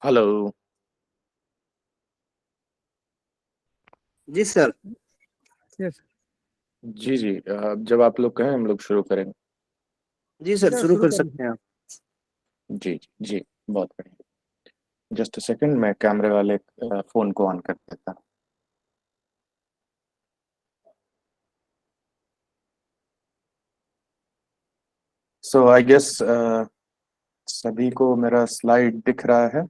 Hello. जी sir. Yes. जी जी, जब आप लोग कहें हम लोग शुरू करेंगे। जी सर, सर शुरू शुरू कर कर सकते हैं आप। जी जी जी, बहुत बढ़िया। जस्ट अ सेकंड, मैं कैमरे वाले फोन को ऑन कर देता हूँ। सो आई गेस सभी को मेरा स्लाइड दिख रहा है।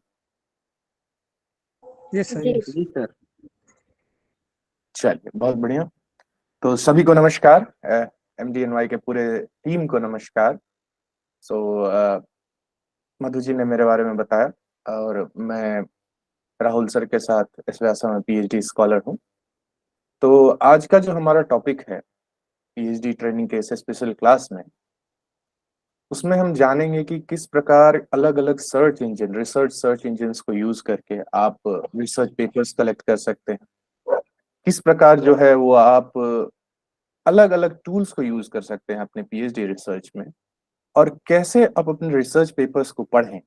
यस सर, जी यस। जी सर। चलिए, बहुत बढ़िया। तो सभी को नमस्कार, एमडीएनवाई के पूरे टीम को नमस्कार। सो मधु जी ने मेरे बारे में बताया, और मैं राहुल सर के साथ इस व्यासा में पीएचडी स्कॉलर हूँ। तो आज का जो हमारा टॉपिक है पीएचडी ट्रेनिंग के इस स्पेशल क्लास में, उसमें हम जानेंगे कि किस प्रकार अलग अलग रिसर्च सर्च इंजिन को यूज करके आप रिसर्च पेपर्स कलेक्ट कर सकते हैं। किस प्रकार जो है वो आप अलग अलग टूल्स को यूज कर सकते हैं अपने पीएचडी रिसर्च में, और कैसे आप अपने रिसर्च पेपर्स को पढ़ें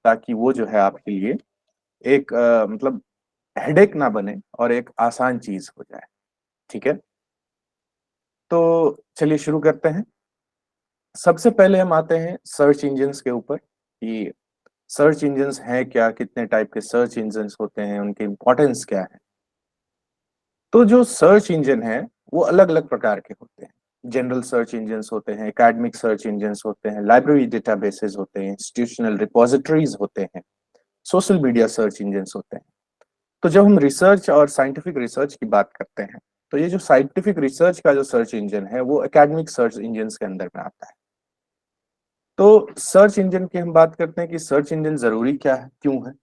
ताकि वो जो है आपके लिए एक मतलब हेडेक ना बने और एक आसान चीज हो जाए। ठीक है, तो चलिए शुरू करते हैं। सबसे पहले हम आते हैं सर्च इंजिन्स के ऊपर कि सर्च इंजिन्स हैं क्या, कितने टाइप के सर्च इंजिन्स होते हैं, उनकी इंपॉर्टेंस क्या है। तो जो सर्च इंजन है वो अलग अलग प्रकार के होते हैं। जनरल सर्च इंजिन्स होते हैं, एकेडमिक सर्च इंजिन्स होते हैं, लाइब्रेरी डेटाबेसेस होते हैं, इंस्टीट्यूशनल रिपोजिटरीज होते हैं, सोशल मीडिया सर्च इंजिन्स होते हैं। तो जब हम रिसर्च और साइंटिफिक रिसर्च की बात करते हैं, तो ये जो साइंटिफिक रिसर्च का जो सर्च इंजन है वो एकेडमिक सर्च इंजिन्स के अंदर में आता है। तो सर्च इंजन की हम बात करते हैं कि सर्च इंजन जरूरी क्या है, क्यों है।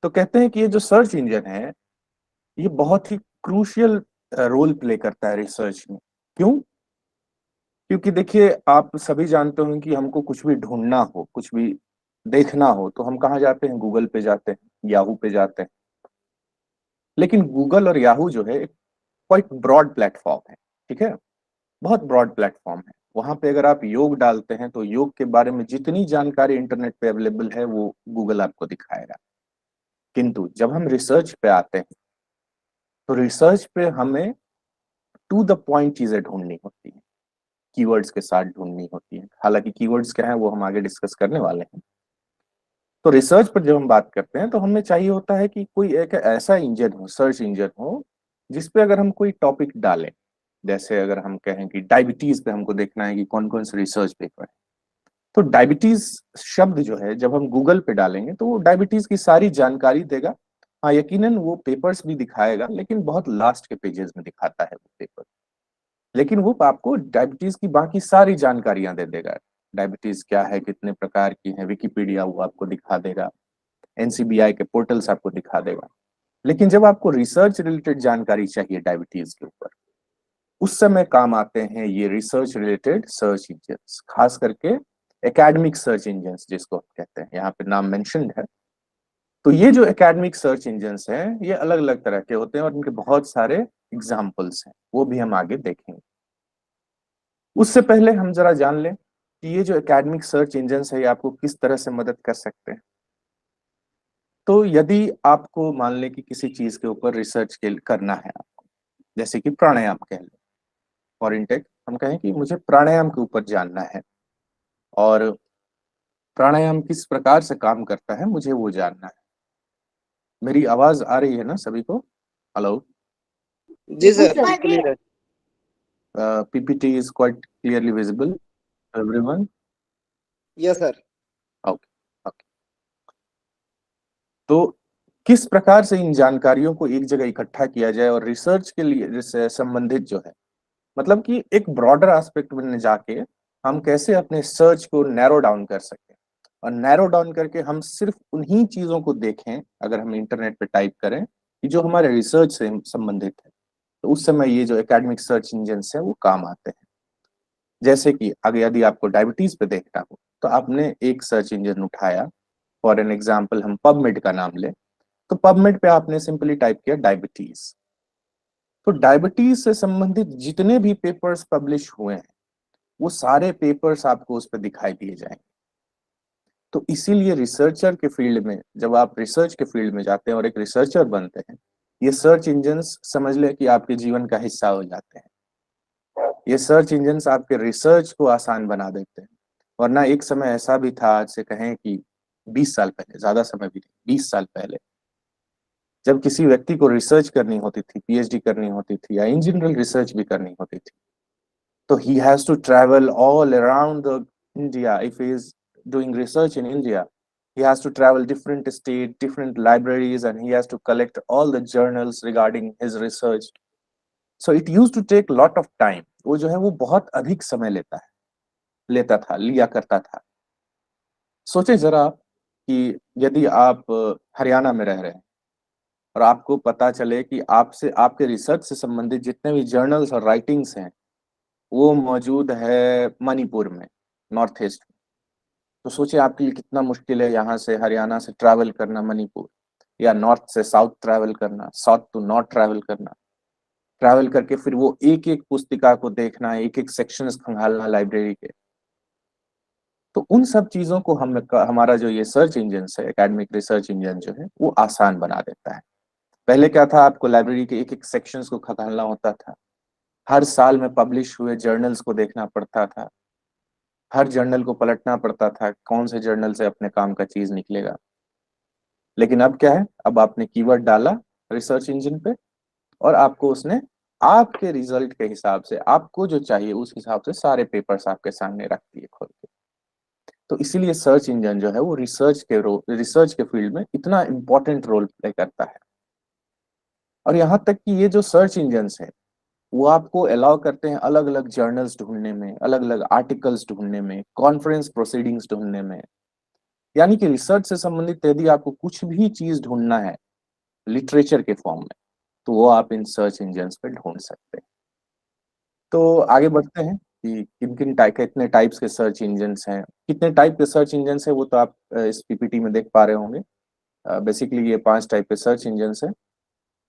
तो कहते हैं कि ये जो सर्च इंजन है ये बहुत ही क्रूशियल रोल प्ले करता है रिसर्च में। क्यों? क्योंकि देखिए, आप सभी जानते हो कि हमको कुछ भी ढूंढना हो, कुछ भी देखना हो, तो हम कहाँ जाते हैं? गूगल पे जाते हैं, याहू पे जाते हैं। लेकिन गूगल और याहू जो है एक क्वाइट ब्रॉड प्लेटफॉर्म है। ठीक है, बहुत ब्रॉड प्लेटफॉर्म है। वहां पे अगर आप योग डालते हैं तो योग के बारे में जितनी जानकारी इंटरनेट पे अवेलेबल है वो गूगल आपको दिखाएगा। किंतु जब हम रिसर्च पे आते हैं तो रिसर्च पे हमें टू द पॉइंट चीजें ढूंढनी होती हैं, कीवर्ड्स के साथ ढूंढनी होती है। हालांकि कीवर्ड्स क्या है वो हम आगे डिस्कस करने वाले हैं। तो रिसर्च पर जब हम बात करते हैं तो हमें चाहिए होता है कि कोई एक ऐसा इंजन हो, सर्च इंजन हो, जिसपे अगर हम कोई टॉपिक डालें, जैसे अगर हम कहें कि डायबिटीज पे हमको देखना है कि कौन कौन से रिसर्च पेपर है, तो डायबिटीज शब्द जो है जब हम गूगल पे डालेंगे तो वो डायबिटीज की सारी जानकारी देगा। हाँ, यकीनन वो पेपर्स भी दिखाएगा, लेकिन बहुत लास्ट के पेजेस में दिखाता है वो पेपर। लेकिन वो आपको डायबिटीज की बाकी सारी जानकारियां दे देगा। डायबिटीज क्या है, कितने प्रकार की है, विकिपीडिया वो आपको दिखा देगा, एनसीबीआई के पोर्टल्स आपको दिखा देगा। लेकिन जब आपको रिसर्च रिलेटेड जानकारी चाहिए डायबिटीज के ऊपर, उस समय काम आते हैं ये रिसर्च रिलेटेड सर्च इंजन्स, खास करके एकेडमिक सर्च इंजन्स जिसको हम कहते हैं, यहाँ पे नाम मेंशन्ड है। तो ये जो एकेडमिक सर्च इंजन्स हैं ये अलग अलग तरह के होते हैं और इनके बहुत सारे एग्जाम्पल्स हैं, वो भी हम आगे देखेंगे। उससे पहले हम जरा जान लें कि ये जो एकेडमिक सर्च इंजन्स है ये आपको किस तरह से मदद कर सकते हैं। तो यदि आपको मान लें कि किसी चीज के ऊपर रिसर्च के करना है आपको, जैसे कि प्राणायाम कह लें, फॉर इनटेक हम कहें कि मुझे प्राणायाम के ऊपर जानना है, और प्राणायाम किस प्रकार से काम करता है मुझे वो जानना है। मेरी आवाज आ रही है ना सभी को? हेलो? जी जी सर, सर। क्लियर है। PPT is quite clearly visible everyone? Yes sir. Okay okay. तो किस प्रकार से इन जानकारियों को एक जगह इकट्ठा किया जाए और रिसर्च के लिए से संबंधित जो है, मतलब कि एक ब्रॉडर एस्पेक्ट में जाके हम कैसे अपने सर्च को नैरो डाउन कर सकें, और नैरो डाउन करके हम सिर्फ उन्हीं चीजों को देखें अगर हम इंटरनेट पे टाइप करें कि जो हमारे रिसर्च से संबंधित है। तो उस समय ये जो एकेडमिक सर्च इंजन है वो काम आते हैं। जैसे कि अगर यदि आपको डायबिटीज पे देखना हो तो आपने एक सर्च इंजन उठाया, फॉर एन एग्जाम्पल हम पबमेड का नाम लें, तो पबमेड पे आपने सिंपली टाइप किया डायबिटीज। तो डायबिटीज से संबंधित जितने भी पेपर्स पब्लिश हुए हैं वो सारे पेपर्स आपको उस पर दिखाई दिए जाएंगे। तो इसीलिए रिसर्चर के फील्ड में, जब आप रिसर्च के फील्ड में जाते हैं और एक रिसर्चर बनते हैं, ये सर्च इंजन्स समझ ले कि आपके जीवन का हिस्सा हो जाते हैं। ये सर्च इंजन्स आपके रिसर्च को आसान बना देते हैं। वरना एक समय ऐसा भी था, आज से कहें कि 20 साल पहले, ज्यादा समय भी नहीं, 20 साल पहले, जब किसी व्यक्ति को रिसर्च करनी होती थी, पीएचडी करनी होती थी या इन जनरल रिसर्च भी करनी होती थी, तो he has to travel all around the India. If he is doing research in India, he has to travel different state, different libraries, and he has to collect all the journals regarding his research. So it used to take lot of time. वो जो है वो बहुत अधिक समय लेता था, लिया करता था। सोचे जरा आप कि यदि आप हरियाणा में रह रहे हैं और आपको पता चले कि आपसे, आपके रिसर्च से संबंधित जितने भी जर्नल्स और राइटिंग्स हैं वो मौजूद है मणिपुर में, नॉर्थ ईस्ट में। तो सोचिए आपके लिए कितना मुश्किल है यहाँ से, हरियाणा से ट्रैवल करना मणिपुर, या नॉर्थ से साउथ ट्रैवल करना, साउथ टू नॉर्थ ट्रैवल करना, ट्रैवल करके फिर वो एक एक पुस्तिका को देखना, एक एक सेक्शंस खंगालना लाइब्रेरी के। तो उन सब चीजों को हमारा जो ये सर्च इंजन है, एकेडमिक रिसर्च इंजन जो है, वो आसान बना देता है। पहले क्या था, आपको लाइब्रेरी के एक एक सेक्शंस को खंगालना होता था, हर साल में पब्लिश हुए जर्नल्स को देखना पड़ता था, हर जर्नल को पलटना पड़ता था, कौन से जर्नल से अपने काम का चीज निकलेगा। लेकिन अब क्या है, अब आपने कीवर्ड डाला रिसर्च इंजन पे और आपको उसने आपके रिजल्ट के हिसाब से, आपको जो चाहिए उस हिसाब से सारे पेपर्स आपके सामने रख दिए खोल के। तो इसीलिए सर्च इंजन जो है वो रिसर्च के फील्ड में इतना इंपॉर्टेंट रोल प्ले करता है। और यहाँ तक कि ये जो सर्च इंजन है वो आपको अलाउ करते हैं अलग अलग जर्नल्स ढूंढने में, अलग अलग आर्टिकल्स ढूंढने में, कॉन्फ्रेंस प्रोसीडिंग्स ढूंढने में। यानी कि रिसर्च से संबंधित यदि आपको कुछ भी चीज ढूंढना है लिटरेचर के फॉर्म में, तो वो आप इन सर्च इंजन पे ढूंढ सकते हैं। तो आगे बढ़ते हैं कि किन किन टाइप, कितने टाइप्स के सर्च इंजन हैं, कितने टाइप के सर्च इंजन है वो तो आप इस पीपीटी में देख पा रहे होंगे। बेसिकली ये 5 टाइप के सर्च इंजन है।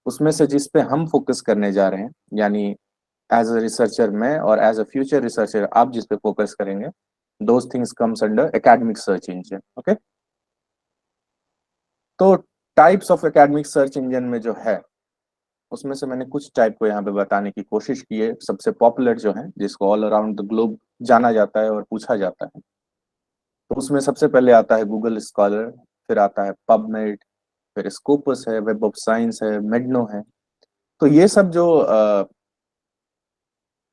उसमें से जिस पे हम फोकस करने जा रहे हैं, यानी एज अ रिसर्चर मैं और एज अ फ्यूचर रिसर्चर आप जिस पे फोकस करेंगे, those things comes under academic search engine. Okay, तो types of academic search engine में जो है उसमें से मैंने कुछ टाइप को यहाँ पे बताने की कोशिश की है। सबसे पॉपुलर जो है, जिसको ऑल अराउंड द ग्लोब जाना जाता है और पूछा जाता है, तो उसमें सबसे पहले आता है गूगल स्कॉलर, फिर आता है पबमेड, फिर स्कोपस है, वेब ऑफ साइंस है, मेडनो है। तो ये सब जो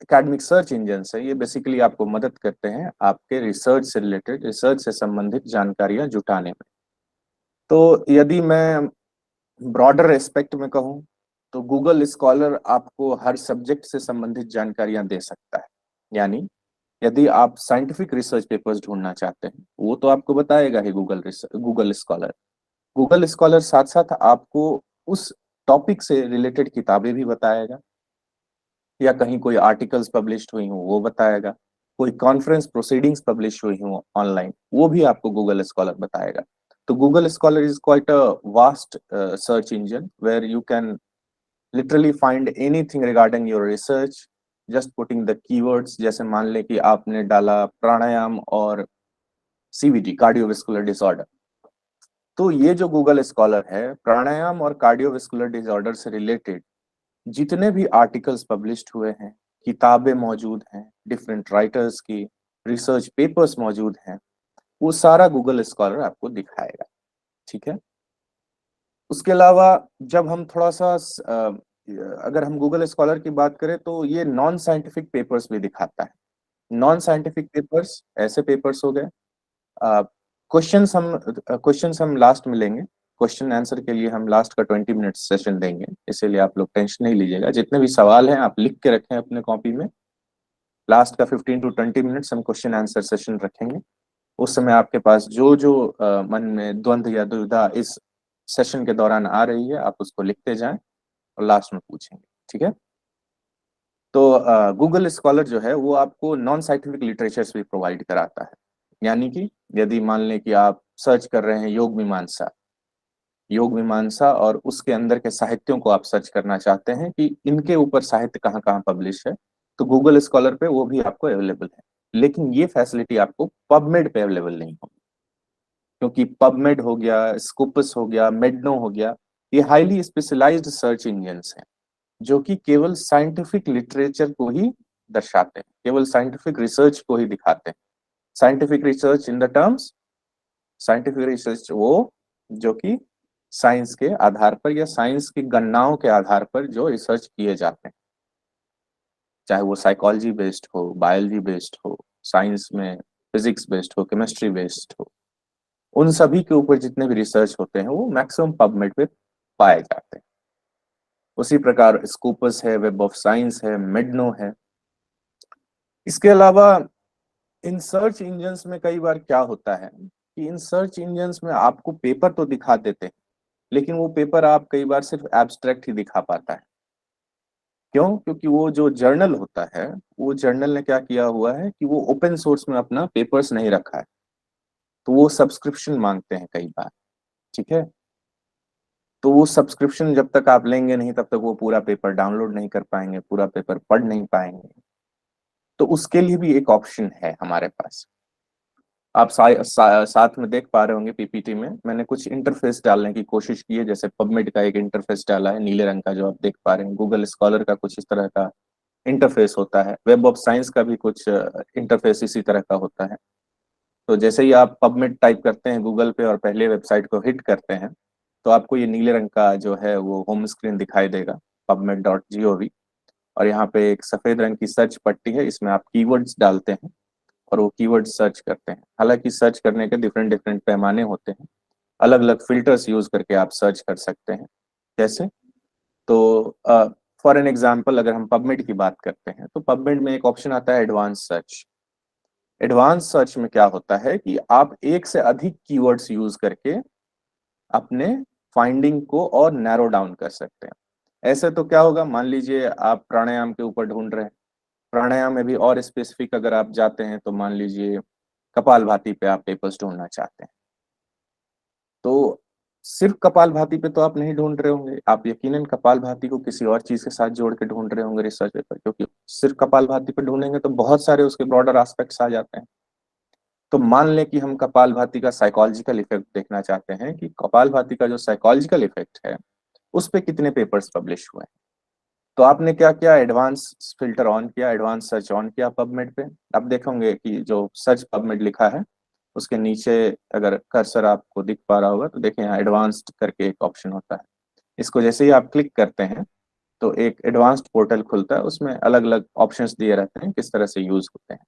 एकेडमिक सर्च इंजन है ये बेसिकली आपको मदद करते हैं आपके रिसर्च से रिलेटेड, रिसर्च से संबंधित जानकारियां जुटाने में। तो यदि मैं ब्रॉडर एस्पेक्ट में कहूँ तो गूगल स्कॉलर आपको हर सब्जेक्ट से संबंधित जानकारियां दे सकता है। यानी यदि आप साइंटिफिक रिसर्च पेपर्स ढूंढना चाहते हैं वो तो आपको बताएगा ही गूगल स्कॉलर। गूगल स्कॉलर साथ साथ आपको उस टॉपिक से रिलेटेड किताबें भी बताएगा, या कहीं कोई आर्टिकल्स पब्लिश हुई हो वो बताएगा, कोई कॉन्फ्रेंस प्रोसीडिंग्स पब्लिश हुई हो ऑनलाइन वो भी आपको गूगल स्कॉलर बताएगा। तो Google Scholar is quite a vast search engine where you can literally find anything regarding your research, just putting the keywords। जैसे मान ले कि आपने डाला प्राणायाम और सीवीडी, कार्डियोवास्कुलर डिसऑर्डर, तो ये जो गूगल स्कॉलर है, प्राणायाम और कार्डियोवास्कुलर डिसऑर्डर से रिलेटेड जितने भी आर्टिकल्स पब्लिश्ड हुए हैं, किताबें मौजूद हैं, डिफरेंट राइटर्स की रिसर्च पेपर्स मौजूद हैं, वो सारा गूगल स्कॉलर आपको दिखाएगा। ठीक है, उसके अलावा जब हम थोड़ा सा अगर हम गूगल स्कॉलर की बात करें तो ये नॉन साइंटिफिक पेपर्स भी दिखाता है। नॉन साइंटिफिक पेपर्स ऐसे पेपर्स हो गए, क्वेश्चंस हम लास्ट में लेंगे, क्वेश्चन आंसर के लिए हम लास्ट का 20 मिनट सेशन देंगे, इसीलिए आप लोग टेंशन नहीं लीजिएगा। जितने भी सवाल हैं आप लिख के रखें अपने कॉपी में। लास्ट का 15 to 20 मिनट्स हम क्वेश्चन आंसर सेशन रखेंगे। उस समय आपके पास जो जो मन में द्वंद्व या दुविधा इस सेशन के दौरान आ रही है आप उसको लिखते जाएं और लास्ट में पूछेंगे। ठीक है, तो गूगल स्कॉलर जो है वो आपको नॉन साइंटिफिक लिटरेचर्स भी प्रोवाइड कराता है। यानी कि यदि मान लें कि आप सर्च कर रहे हैं योग मीमांसा और उसके अंदर के साहित्यों को आप सर्च करना चाहते हैं कि इनके ऊपर साहित्य कहाँ कहाँ पब्लिश है, तो गूगल स्कॉलर पे वो भी आपको अवेलेबल है। लेकिन ये फैसिलिटी आपको पबमेड पे अवेलेबल नहीं होगी। क्योंकि पबमेड हो गया, स्कोपस हो गया, मेडनो हो गया, ये हाईली स्पेशलाइज्ड सर्च इंजन्स हैं जो कि केवल साइंटिफिक लिटरेचर को ही दर्शाते हैं, केवल साइंटिफिक रिसर्च को ही दिखाते हैं। Scientific research in the terms, scientific research वो जो कि साइंस के आधार पर या साइंस की गणनाओं के आधार पर जो रिसर्च किए जाते हैं, चाहे वो साइकोलॉजी बेस्ड हो, बायोलॉजी बेस्ड हो, साइंस में फिजिक्स बेस्ड हो, केमिस्ट्री बेस्ड हो, उन सभी के ऊपर जितने भी रिसर्च होते हैं वो मैक्सिमम पबमेड पे पाए जाते हैं। उसी प्रकार स्कूपस है, वेब ऑफ साइंस है, मेडनो है। इसके अलावा इन सर्च इंजन्स में कई बार क्या होता है कि इन सर्च इंजन्स में आपको पेपर तो दिखा देते हैं, लेकिन वो पेपर आप कई बार सिर्फ एब्स्ट्रैक्ट ही दिखा पाता है। क्यों? क्योंकि वो जो जर्नल होता है, वो जर्नल ने क्या किया हुआ है कि वो ओपन सोर्स में अपना पेपर्स नहीं रखा है, तो वो सब्सक्रिप्शन मांगते हैं कई बार। ठीक है, तो वो सब्सक्रिप्शन जब तक आप लेंगे नहीं तब तक वो पूरा पेपर डाउनलोड नहीं कर पाएंगे, पूरा पेपर पढ़ नहीं पाएंगे। तो उसके लिए भी एक ऑप्शन है हमारे पास। आप साथ में देख पा रहे होंगे पीपीटी में मैंने कुछ इंटरफेस डालने की कोशिश की है, जैसे पबमेड का एक इंटरफेस डाला है नीले रंग का जो आप देख पा रहे हैं, गूगल स्कॉलर का कुछ इस तरह का इंटरफेस होता है, वेब ऑफ साइंस का भी कुछ इंटरफेस इसी तरह का होता है। तो जैसे ही आप पबमेड टाइप करते हैं गूगल पे और पहले वेबसाइट को हिट करते हैं, तो आपको ये नीले रंग का जो है वो होम स्क्रीन दिखाई देगा, pubmed.gov। और यहाँ पे एक सफेद रंग की सर्च पट्टी है, इसमें आप कीवर्ड्स डालते हैं और वो कीवर्ड सर्च करते हैं। हालांकि सर्च करने के डिफरेंट डिफरेंट पैमाने होते हैं, अलग अलग फिल्टर्स यूज करके आप सर्च कर सकते हैं। कैसे? तो फॉर एन एग्जाम्पल अगर हम पबमेड की बात करते हैं तो पबमेड में एक ऑप्शन आता है एडवांस सर्च। एडवांस सर्च में क्या होता है कि आप एक से अधिक कीवर्ड्स यूज करके अपने फाइंडिंग को और नैरो डाउन कर सकते हैं। ऐसे तो क्या होगा, मान लीजिए आप प्राणायाम के ऊपर ढूंढ रहे हैं, प्राणायाम में भी और स्पेसिफिक अगर आप जाते हैं तो मान लीजिए कपालभाति पे आप पेपर्स ढूंढना चाहते हैं, तो सिर्फ कपालभाति पे तो आप नहीं ढूंढ रहे होंगे, आप यकीनन कपालभाति को किसी और चीज के साथ जोड़ के ढूंढ रहे होंगे रिसर्च पेपर, क्योंकि सिर्फ कपालभाति पे ढूंढेंगे तो बहुत सारे उसके ब्रॉडर एस्पेक्ट्स आ जाते हैं। तो मान लें कि हम कपालभाति का साइकोलॉजिकल इफेक्ट देखना चाहते हैं कि कपालभाति का जो साइकोलॉजिकल इफेक्ट है उस पे कितने पेपर्स पब्लिश हुए हैं। तो आपने क्या किया, एडवांस फिल्टर ऑन किया, एडवांस सर्च ऑन किया पबमेड पे। आप देखेंगे कि जो सर्च पबमेड लिखा है उसके नीचे अगर कर्सर आपको दिख पा रहा होगा तो देखें यहाँ एडवांस्ड करके एक ऑप्शन होता है। इसको जैसे ही आप क्लिक करते हैं तो एक एडवांस्ड पोर्टल खुलता है, उसमें अलग अलग ऑप्शंस दिए रहते हैं किस तरह से यूज होते हैं।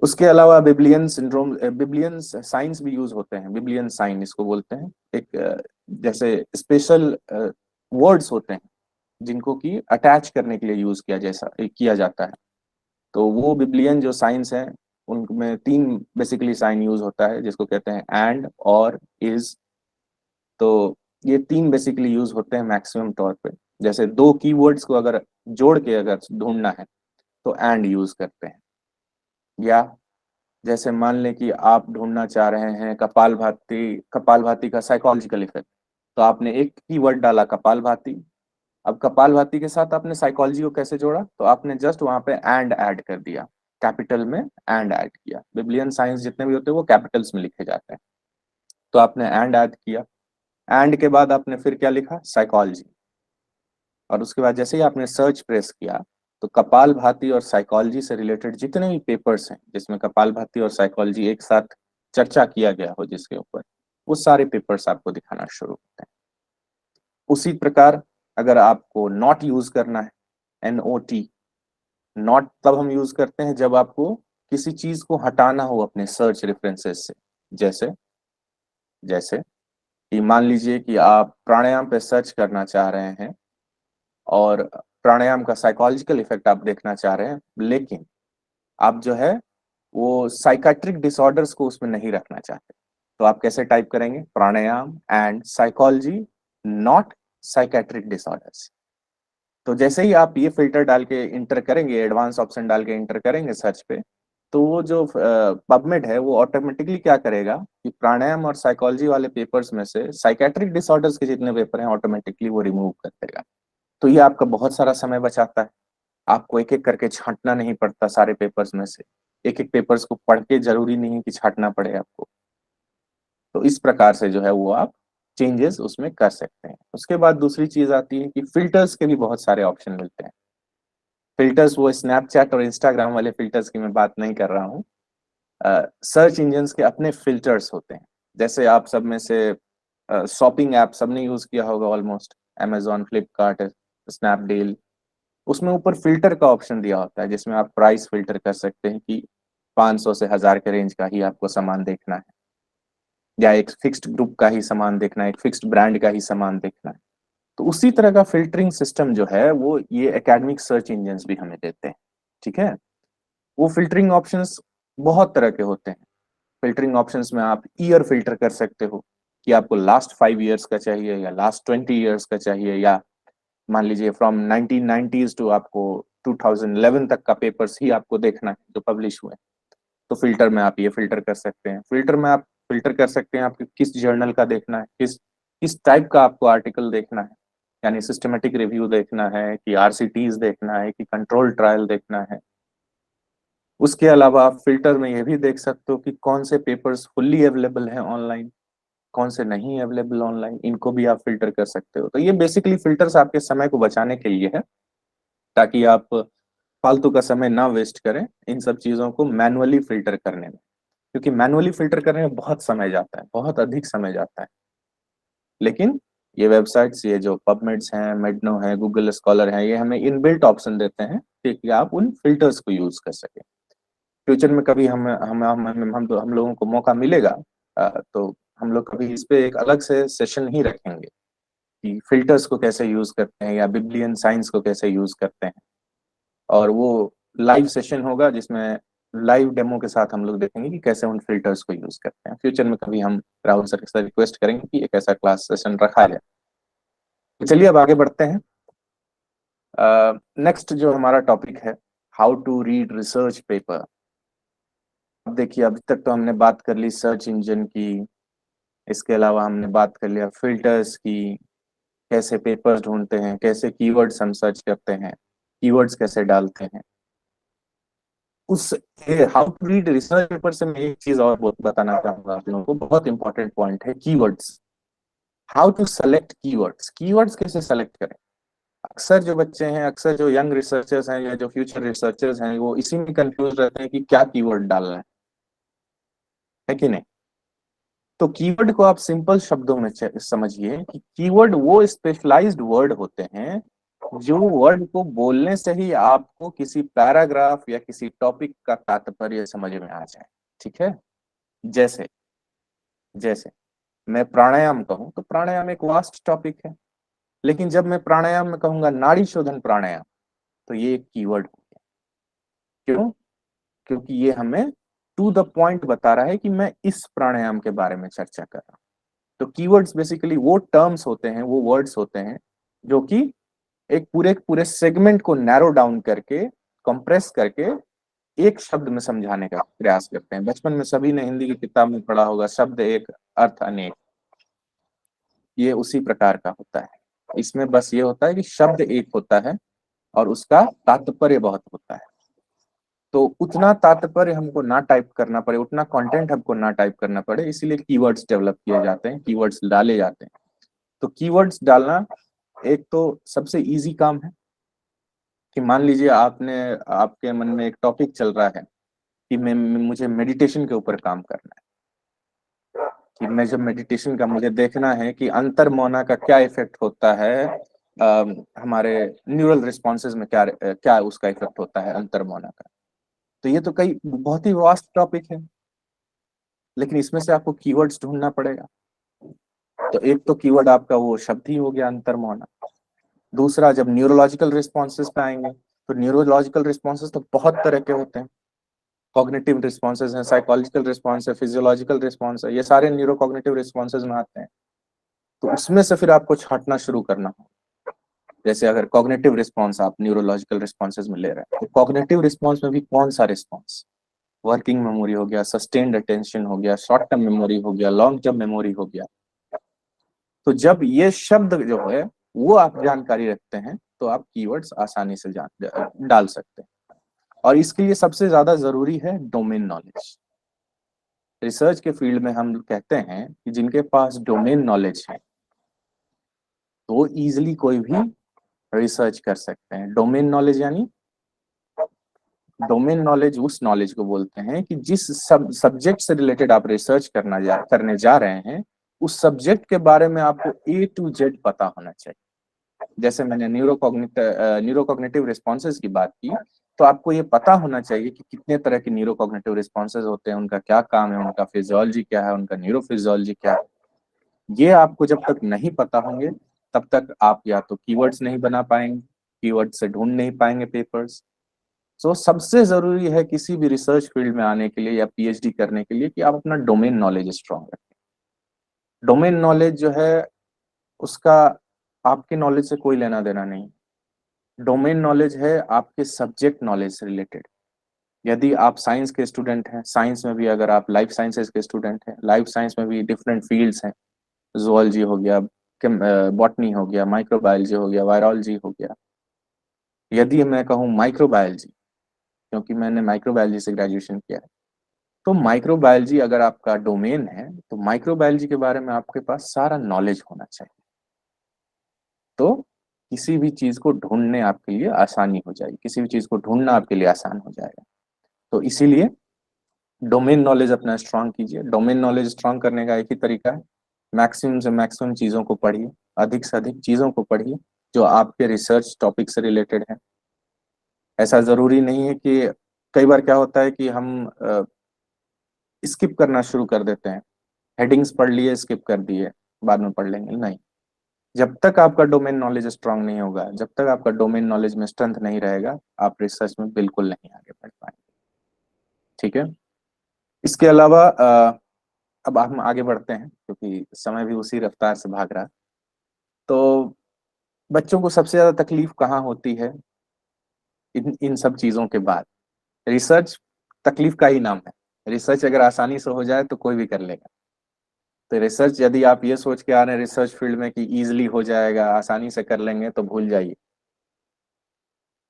उसके अलावा बिब्लियन सिंड्रोम, बिब्लियन साइंस भी यूज होते हैं, बिब्लियन साइन इसको बोलते हैं। एक जैसे स्पेशल वर्ड्स होते हैं जिनको कि अटैच करने के लिए यूज किया जाता है। तो वो बिब्लियन जो साइंस है उनमें तीन बेसिकली साइन यूज होता है जिसको कहते हैं एंड, और, इज। तो ये तीन बेसिकली यूज होते हैं मैक्सिमम तौर पे। जैसे दो कीवर्ड्स को अगर जोड़ के अगर ढूंढना है तो एंड यूज करते हैं। या जैसे मान लें कि आप ढूंढना चाह रहे हैं कपालभाति का साइकोलॉजिकल इफेक्ट, तो आपने एक कीवर्ड डाला कपालभाति। अब कपालभाति के साथ आपने साइकोलॉजी को कैसे जोड़ा, तो आपने जस्ट वहां पे एंड ऐड कर दिया, कैपिटल में एंड ऐड किया। बिब्लियन साइंस जितने भी होते हैं वो कैपिटल्स में लिखे जाते हैं, तो आपने एंड ऐड किया। एंड के बाद आपने फिर क्या लिखा, साइकोलॉजी। और उसके बाद जैसे ही आपने सर्च प्रेस किया तो कपालभाति और साइकोलॉजी से रिलेटेड जितने भी पेपर्स हैं जिसमें कपालभाति और साइकोलॉजी एक साथ चर्चा किया गया हो जिसके ऊपर, वो सारे पेपर्स आपको दिखाना शुरू होते हैं। उसी प्रकार अगर आपको नॉट यूज करना है, NOT, नॉट तब हम यूज करते हैं जब आपको किसी चीज को हटाना हो अपने सर्च रेफरेंसेस से। जैसे जैसे कि मान लीजिए कि आप प्राणायाम पे सर्च करना चाह रहे हैं और प्राणायाम का साइकोलॉजिकल इफेक्ट आप देखना चाह रहे हैं, लेकिन आप जो है वो साइकाट्रिक डिसऑर्डर्स को उसमें नहीं रखना चाहते, तो आप कैसे टाइप करेंगे, pranayama and psychology not psychiatric disorders. तो जैसे ही आप ये फिल्टर डाल के इंटर करेंगे, एडवांस ऑप्शन डाल के इंटर करेंगे सर्च पे, तो वो जो पबमेड है वो ऑटोमेटिकली क्या करेगा कि प्राणायाम और साइकोलॉजी वाले पेपर्स में से साइकेट्रिक डिसऑर्डर्स के जितने पेपर हैं ऑटोमेटिकली वो रिमूव कर देगा। तो ये आपका बहुत सारा समय बचाता है, आपको एक एक करके छांटना नहीं पड़ता सारे पेपर्स में से, एक एक पेपर्स को पढ़ के जरूरी नहीं है कि छांटना पड़े आपको। तो इस प्रकार से जो है वो आप चेंजेस उसमें कर सकते हैं। उसके बाद दूसरी चीज आती है कि फिल्टर्स के भी बहुत सारे ऑप्शन मिलते हैं। फिल्टर्स वो स्नैपचैट और इंस्टाग्राम वाले फिल्टर्स की मैं बात नहीं कर रहा हूँ। सर्च इंजन्स के अपने फिल्टर्स होते हैं। जैसे आप सब में से शॉपिंग ऐप सबने यूज किया होगा ऑलमोस्ट, amazon, फ्लिपकार्ट, स्नैपडील। उसमें ऊपर फिल्टर का ऑप्शन दिया होता है जिसमें आप प्राइस फिल्टर कर सकते हैं कि 500 से 1000 के रेंज का ही आपको सामान देखना है, या एक फिक्स्ड ग्रुप का ही सामान देखना है, एक फिक्स्ड ब्रांड का ही सामान देखना है। तो उसी तरह का फिल्टरिंग सिस्टम जो है वो ये एकेडमिक सर्च इंजन्स भी हमें देते हैं। ठीक है। वो फिल्टरिंग ऑप्शंस बहुत तरह के होते हैं। फिल्टरिंग ऑप्शंस में आप ईयर फिल्टर कर सकते हो कि आपको लास्ट 5 ईयर्स का चाहिए या लास्ट 20 ईयर्स का चाहिए, या मान लीजिए फ्रॉम 1990s टू आपको 2011 तक का पेपर्स ही आपको देखना है जो पब्लिश हुए। तो फिल्टर में आप ये फिल्टर कर सकते हैं। फिल्टर में आप फिल्टर कर सकते हैं आपको किस जर्नल का देखना है, किस किस टाइप का आपको आर्टिकल देखना है, यानी सिस्टमेटिक रिव्यू देखना है कि आरसीटीज देखना है कि कंट्रोल ट्रायल देखना है। उसके अलावा आप फिल्टर में ये भी देख सकते हो कि कौन से पेपर्स फुल्ली अवेलेबल हैं ऑनलाइन, कौन से नहीं अवेलेबल ऑनलाइन, इनको भी आप फिल्टर कर सकते हो। तो ये बेसिकली फिल्टर्स आपके समय को बचाने के लिए है, ताकि आप फालतू का समय ना वेस्ट करें इन सब चीजों को मैनुअली फिल्टर करने में। क्योंकि मैनुअली फिल्टर करने में बहुत समय जाता है, बहुत अधिक समय जाता है। लेकिन ये वेबसाइट्स, ये जो पबमेड्स हैं, मेडनो है, गूगल स्कॉलर है, ये हमें इनबिल्ट ऑप्शन देते हैं कि आप उन फिल्टर्स को यूज कर सकें। फ्यूचर में कभी हम लोगों को मौका मिलेगा तो हम लोग कभी इस पे एक अलग से सेशन ही रखेंगे कि फिल्टर्स को कैसे यूज करते हैं या बिब्लियन साइंस को कैसे यूज करते हैं। और वो लाइव सेशन होगा जिसमें लाइव डेमो के साथ हम लोग देखेंगे कि कैसे उन फिल्टर्स को यूज करते हैं। फ्यूचर में कभी हम राहुल सर से रिक्वेस्ट करेंगे कि एक ऐसा क्लास सेशन रखा जाए। तो चलिए अब आगे बढ़ते हैं। नेक्स्ट जो हमारा टॉपिक है, how to read research paper. अब देखिए, अभी तक तो हमने बात कर ली सर्च इंजन की, इसके अलावा हमने बात कर लिया फिल्टर्स की, कैसे पेपर्स ढूंढते हैं, कैसे कीवर्ड्स हम सर्च करते हैं, कीवर्ड्स कैसे डालते हैं। उस how to read research paper से मैं एक चीज और बहुत बताना चाहूंगा आप लोगों को, बहुत इंपॉर्टेंट पॉइंट है keywords. How to select keywords, keywords कैसे सेलेक्ट करें। अक्सर जो बच्चे हैं, अक्सर जो यंग रिसर्चर्स हैं या जो फ्यूचर रिसर्चर्स हैं, वो इसी में कंफ्यूज रहते हैं कि क्या कीवर्ड डालना है कि नहीं। तो कीवर्ड को आप सिंपल शब्दों में समझिए कि कीवर्ड वो स्पेशलाइज्ड वर्ड होते हैं जो वर्ड को बोलने से ही आपको किसी पैराग्राफ या किसी टॉपिक का तात्पर्य समझ में आ जाए। ठीक है। जैसे जैसे मैं प्राणायाम कहूं तो प्राणायाम एक वास्ट टॉपिक है, लेकिन जब मैं प्राणायाम में कहूंगा नाड़ी शोधन प्राणायाम, तो ये एक कीवर्ड हो गया। क्यों? क्योंकि ये हमें टू द पॉइंट बता रहा है कि मैं इस प्राणायाम के बारे में चर्चा कर रहा हूं। तो कीवर्ड्स बेसिकली वो टर्म्स होते हैं, वो वर्ड्स होते हैं जो कि एक पूरे पूरे सेगमेंट को नैरो डाउन करके, कंप्रेस करके एक शब्द में समझाने का प्रयास करते हैं। बचपन में सभी ने हिंदी की किताब में पढ़ा होगा, शब्द एक अर्थ अनेक। ये उसी प्रकार का होता है। इसमें बस ये होता है कि शब्द एक होता है और उसका तात्पर्य बहुत होता है। तो उतना तात्पर्य हमको ना टाइप करना पड़े, उतना कंटेंट हमको ना टाइप करना पड़े, इसीलिए कीवर्ड्स डेवलप किए जाते हैं, कीवर्ड्स डाले जाते हैं। तो कीवर्ड्स डालना एक तो सबसे इजी काम है कि मान लीजिए आपके मन में एक टॉपिक चल रहा है कि मुझे मेडिटेशन के ऊपर काम करना है, कि मैं जब मेडिटेशन का मुझे देखना है कि अंतर मौना का क्या इफेक्ट होता है, हमारे न्यूरल रिस्पॉन्सेज में क्या क्या उसका इफेक्ट होता है अंतर मौना का। तो ये तो कई बहुत ही वास्ट टॉपिक है, लेकिन इसमें से आपको कीवर्ड्स ढूंढना पड़ेगा। तो एक तो कीवर्ड आपका वो शब्द ही हो गया अंतर मौना। दूसरा, जब न्यूरोलॉजिकल रिस्पॉन्सेज पे आएंगे तो न्यूरोलॉजिकल रिस्पॉन्सेज तो बहुत तरह के होते हैं। कॉग्निटिव रिस्पॉन्सेज हैं, साइकोलॉजिकल रिस्पॉन्स है, फिजियोलॉजिकल रिस्पॉन्स है, ये सारे न्यूरो कॉग्निटिव रिस्पॉन्सेज में आते हैं। तो उसमें से फिर आपको छांटना शुरू करना हो। जैसे अगर कॉग्निटिव रिस्पॉन्स आप न्यूरोलॉजिकल रिस्पॉन्सेज में ले रहे हैं, तो कॉग्निटिव रिस्पॉन्स में भी कौन सा रिस्पॉन्स, वर्किंग मेमोरी हो गया, सस्टेन्ड अटेंशन हो गया, शॉर्ट टर्म मेमोरी हो गया, लॉन्ग टर्म मेमोरी हो गया। तो जब ये शब्द जो है वो आप जानकारी रखते हैं तो आप कीवर्ड्स आसानी से डाल सकते हैं। और इसके लिए सबसे ज्यादा जरूरी है डोमेन नॉलेज। रिसर्च के फील्ड में हम कहते हैं कि जिनके पास डोमेन नॉलेज है तो इजीली कोई भी रिसर्च कर सकते हैं। डोमेन नॉलेज यानी डोमेन नॉलेज उस नॉलेज को बोलते हैं कि जिस सब्जेक्ट से रिलेटेड आप रिसर्च करने जा रहे हैं उस सब्जेक्ट के बारे में आपको ए टू जेड पता होना चाहिए। जैसे मैंने न्यूरोकॉग्निटिव रिस्पॉन्सेज की बात की, तो आपको ये पता होना चाहिए कि कितने तरह के न्यूरोकॉग्निटिव रिस्पॉन्सेज होते हैं, उनका क्या काम है, उनका फिजियोलॉजी क्या है, उनका न्यूरोफिजियोलॉजी क्या है। ये आपको जब तक नहीं पता होंगे तब तक आप या तो कीवर्ड्स नहीं बना पाएंगे, कीवर्ड से ढूंढ नहीं पाएंगे पेपर्स। सो सबसे जरूरी है किसी भी रिसर्च फील्ड में आने के लिए या पीएचडी करने के लिए कि आप अपना डोमेन नॉलेज स्ट्रांग रखें। डोमेन नॉलेज जो है उसका आपके नॉलेज से कोई लेना देना नहीं। डोमेन नॉलेज है आपके सब्जेक्ट नॉलेज से रिलेटेड। यदि आप साइंस के स्टूडेंट हैं, साइंस में भी अगर आप लाइफ साइंसेज के स्टूडेंट हैं, लाइफ साइंस में भी डिफरेंट फील्ड्स हैं, जुअलॉजी हो गया, बॉटनी हो गया, माइक्रोबायोलॉजी हो गया, वायरोलॉजी हो गया। यदि मैं कहूँ माइक्रोबायोलॉजी, क्योंकि मैंने माइक्रोबायोलॉजी से ग्रेजुएशन किया है, तो माइक्रोबायोलॉजी अगर आपका डोमेन है तो माइक्रोबायोलॉजी के बारे में आपके पास सारा नॉलेज होना चाहिए। तो किसी भी चीज को ढूंढने आपके लिए आसानी हो जाएगी, किसी भी चीज को ढूंढना आपके लिए आसान हो जाएगा। तो इसीलिए डोमेन नॉलेज अपना स्ट्रांग कीजिए। डोमेन नॉलेज स्ट्रांग करने का एक ही तरीका है, मैक्सिमम से मैक्सिमम चीजों को पढ़िए, अधिक से अधिक चीजों को पढ़िए जो आपके रिसर्च टॉपिक से रिलेटेड है। ऐसा जरूरी नहीं है कि कई बार क्या होता है कि हम स्किप करना शुरू कर देते हैं, हेडिंग्स पढ़ लिए स्किप कर दिए, बाद में पढ़ लेंगे, नहीं। जब तक आपका डोमेन नॉलेज स्ट्रांग नहीं होगा, जब तक आपका डोमेन नॉलेज में स्ट्रेंथ नहीं रहेगा, आप रिसर्च में बिल्कुल नहीं आगे बढ़ पाएंगे। ठीक है। इसके अलावा अब हम आगे बढ़ते हैं क्योंकि समय भी उसी रफ्तार से भाग रहा है। तो बच्चों को सबसे ज्यादा तकलीफ कहाँ होती है इन इन सब चीजों के बाद? रिसर्च तकलीफ का ही नाम है। रिसर्च अगर आसानी से हो जाए तो कोई भी कर लेगा। तो रिसर्च यदि आप ये सोच के आ रहे हैं रिसर्च फील्ड में कि इजीली हो जाएगा, आसानी से कर लेंगे, तो भूल जाइए।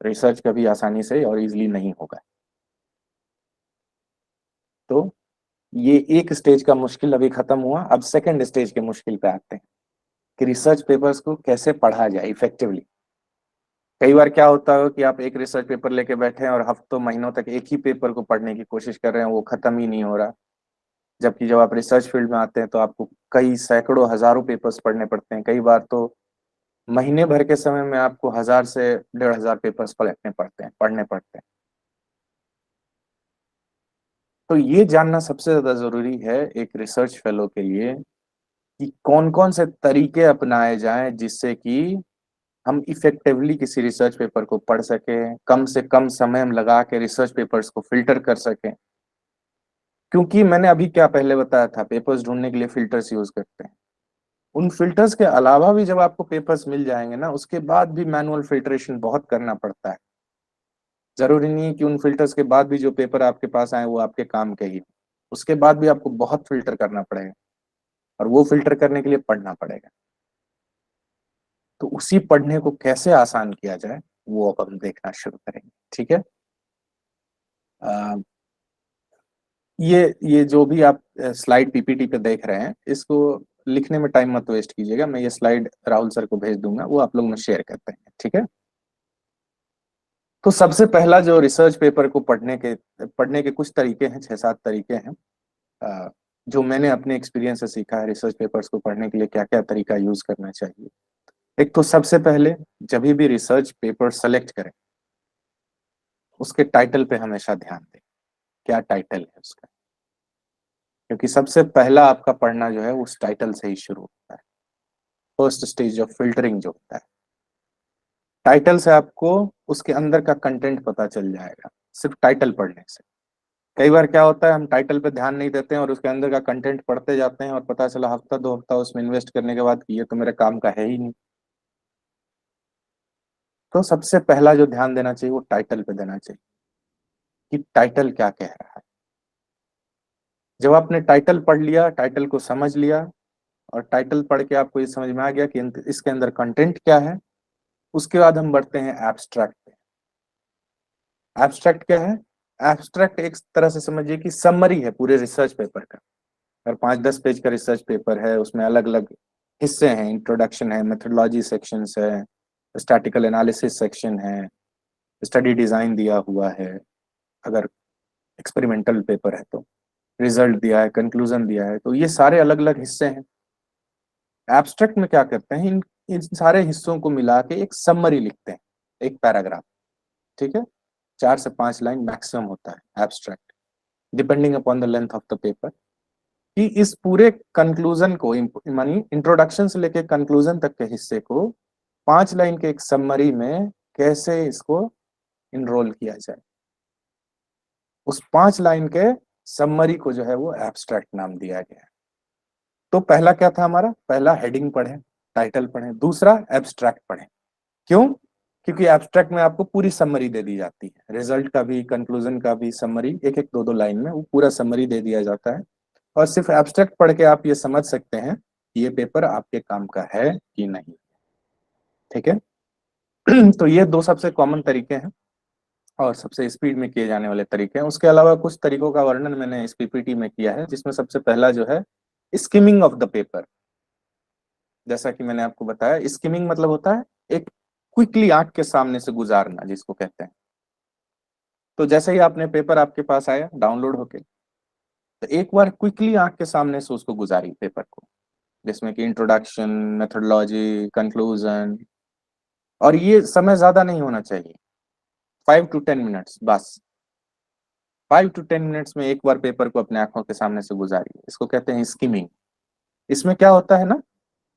रिसर्च कभी आसानी से और इजीली नहीं होगा। तो ये एक स्टेज का मुश्किल अभी खत्म हुआ, अब सेकंड स्टेज के मुश्किल पे आते हैं कि रिसर्च पेपर्स को कैसे पढ़ा जाए इफेक्टिवली। कई बार क्या होता है कि आप एक रिसर्च पेपर लेके बैठे हैं और हफ्तों महीनों तक एक ही पेपर को पढ़ने की कोशिश कर रहे हैं, वो खत्म ही नहीं हो रहा। जबकि जब आप रिसर्च फील्ड में आते हैं तो आपको कई सैकड़ों हजारों पेपर्स पढ़ने पड़ते हैं। कई बार तो महीने भर के समय में आपको 1000 से 1500 पेपर्स पढ़ने पड़ते हैं। तो ये जानना सबसे ज्यादा जरूरी है एक रिसर्च फेलो के लिए कि कौन कौन से तरीके अपनाए जाएं जिससे कि हम इफेक्टिवली किसी रिसर्च पेपर को पढ़ सकें, कम से कम समय हम लगा के रिसर्च पेपर्स को फिल्टर कर सकें। क्योंकि मैंने अभी क्या पहले बताया था, पेपर्स ढूंढने के लिए फिल्टर्स यूज करते हैं। उन फिल्टर्स के अलावा भी जब आपको पेपर्स मिल जाएंगे ना, उसके बाद भी मैनुअल फिल्ट्रेशन बहुत करना पड़ता है। जरूरी नहीं है कि उन फिल्टर्स के बाद भी जो पेपर आपके पास आए वो आपके काम के ही, उसके बाद भी आपको बहुत फिल्टर करना पड़ेगा और वो फिल्टर करने के लिए पढ़ना पड़ेगा। तो उसी पढ़ने को कैसे आसान किया जाए वो अब हम देखना शुरू करेंगे। ठीक है। अ, ये जो भी आप स्लाइड पीपीटी पे देख रहे हैं, इसको लिखने में टाइम मत वेस्ट कीजिएगा। मैं ये स्लाइड राहुल सर को भेज दूंगा, वो आप लोग में शेयर करते हैं। ठीक है। तो सबसे पहला जो रिसर्च पेपर को पढ़ने के कुछ तरीके हैं, 6-7 तरीके हैं जो मैंने अपने एक्सपीरियंस से सीखा है रिसर्च पेपर्स को पढ़ने के लिए क्या क्या तरीका यूज करना चाहिए। एक तो सबसे पहले जब भी रिसर्च पेपर सेलेक्ट करें उसके टाइटल पे हमेशा ध्यान दें, क्या टाइटल है उसका। क्योंकि सबसे पहला आपका पढ़ना जो है उस टाइटल से ही शुरू होता है। फर्स्ट स्टेज ऑफ फिल्टरिंग जो होता है, टाइटल से आपको उसके अंदर का कंटेंट पता चल जाएगा सिर्फ टाइटल पढ़ने से। कई बार क्या होता है हम टाइटल पे ध्यान नहीं देते हैं और उसके अंदर का कंटेंट पढ़ते जाते हैं और पता चला हफ्ता 2 हफ्ता उसमें इन्वेस्ट करने के बाद कि ये तो मेरे काम का है ही नहीं। तो सबसे पहला जो ध्यान देना चाहिए वो टाइटल पे देना चाहिए कि टाइटल क्या कह रहा है। जब आपने टाइटल पढ़ लिया, टाइटल को समझ लिया और टाइटल पढ़ के आपको ये समझ में आ गया कि इसके अंदर कंटेंट क्या है, उसके बाद हम बढ़ते हैं एब्स्ट्रैक्ट पे। एब्स्ट्रैक्ट क्या है? एब्स्ट्रैक्ट एक तरह से समझिए कि समरी है पूरे रिसर्च पेपर का। अगर 5-10 पेज का रिसर्च पेपर है, उसमें अलग अलग हिस्से हैं, इंट्रोडक्शन है, मेथोडोलॉजी सेक्शंस है, स्टैटिकल एनालिसिस सेक्शन है, स्टडी डिजाइन दिया हुआ है, अगर एक्सपेरिमेंटल पेपर है तो रिजल्ट दिया है, कंक्लूजन दिया है, तो ये सारे अलग अलग हिस्से हैं। एब्स्ट्रैक्ट में क्या करते हैं, इन सारे हिस्सों को मिला के एक समरी लिखते हैं, एक पैराग्राफ। ठीक है, 4 से 5 लाइन मैक्सिमम होता है abstract, depending upon the length of the paper. कि इस पूरे कंक्लूजन को, मानी इंट्रोडक्शन से लेके कंक्लूजन तक के हिस्से को 5 लाइन के एक समरी में कैसे इसको इनरोल किया जाए, उस 5 लाइन के समरी को जो है वो एब्स्ट्रैक्ट नाम दिया गया है। तो पहला क्या था हमारा, पहला हेडिंग पढ़े, टाइटल पढ़े, दूसरा एब्स्ट्रैक्ट पढ़े। क्यों? क्योंकि एब्स्ट्रैक्ट में आपको पूरी समरी दे दी जाती है, रिजल्ट का भी, कंक्लूजन का भी समरी, एक एक 2-2 लाइन में वो पूरा समरी दे दिया जाता है। और सिर्फ एब्स्ट्रैक्ट पढ़ के आप ये समझ सकते हैं कि ये पेपर आपके काम का है कि नहीं। ठीक है। तो ये दो सबसे कॉमन तरीके हैं और सबसे स्पीड में किए जाने वाले तरीके हैं। उसके अलावा कुछ तरीकों का वर्णन मैंने इस पीपीटी में किया है, जिसमें सबसे पहला जो है स्किमिंग ऑफ द पेपर। जैसा कि मैंने आपको बताया, स्किमिंग मतलब होता है एक क्विकली आंख के सामने से गुजारना, जिसको कहते हैं। तो जैसे ही आपने पेपर आपके पास आया डाउनलोड होके, तो एक बार क्विकली आंख के सामने से उसको गुजारी पेपर को, जिसमें कि इंट्रोडक्शन, मेथोडोलॉजी, कंक्लूजन। और ये समय ज्यादा नहीं होना चाहिए, 5 to 10 मिनट्स बस। 5 to 10 मिनट्स में एक बार पेपर को अपने आंखों के सामने से गुजारिए, इसको कहते हैं स्किमिंग। इसमें क्या होता है ना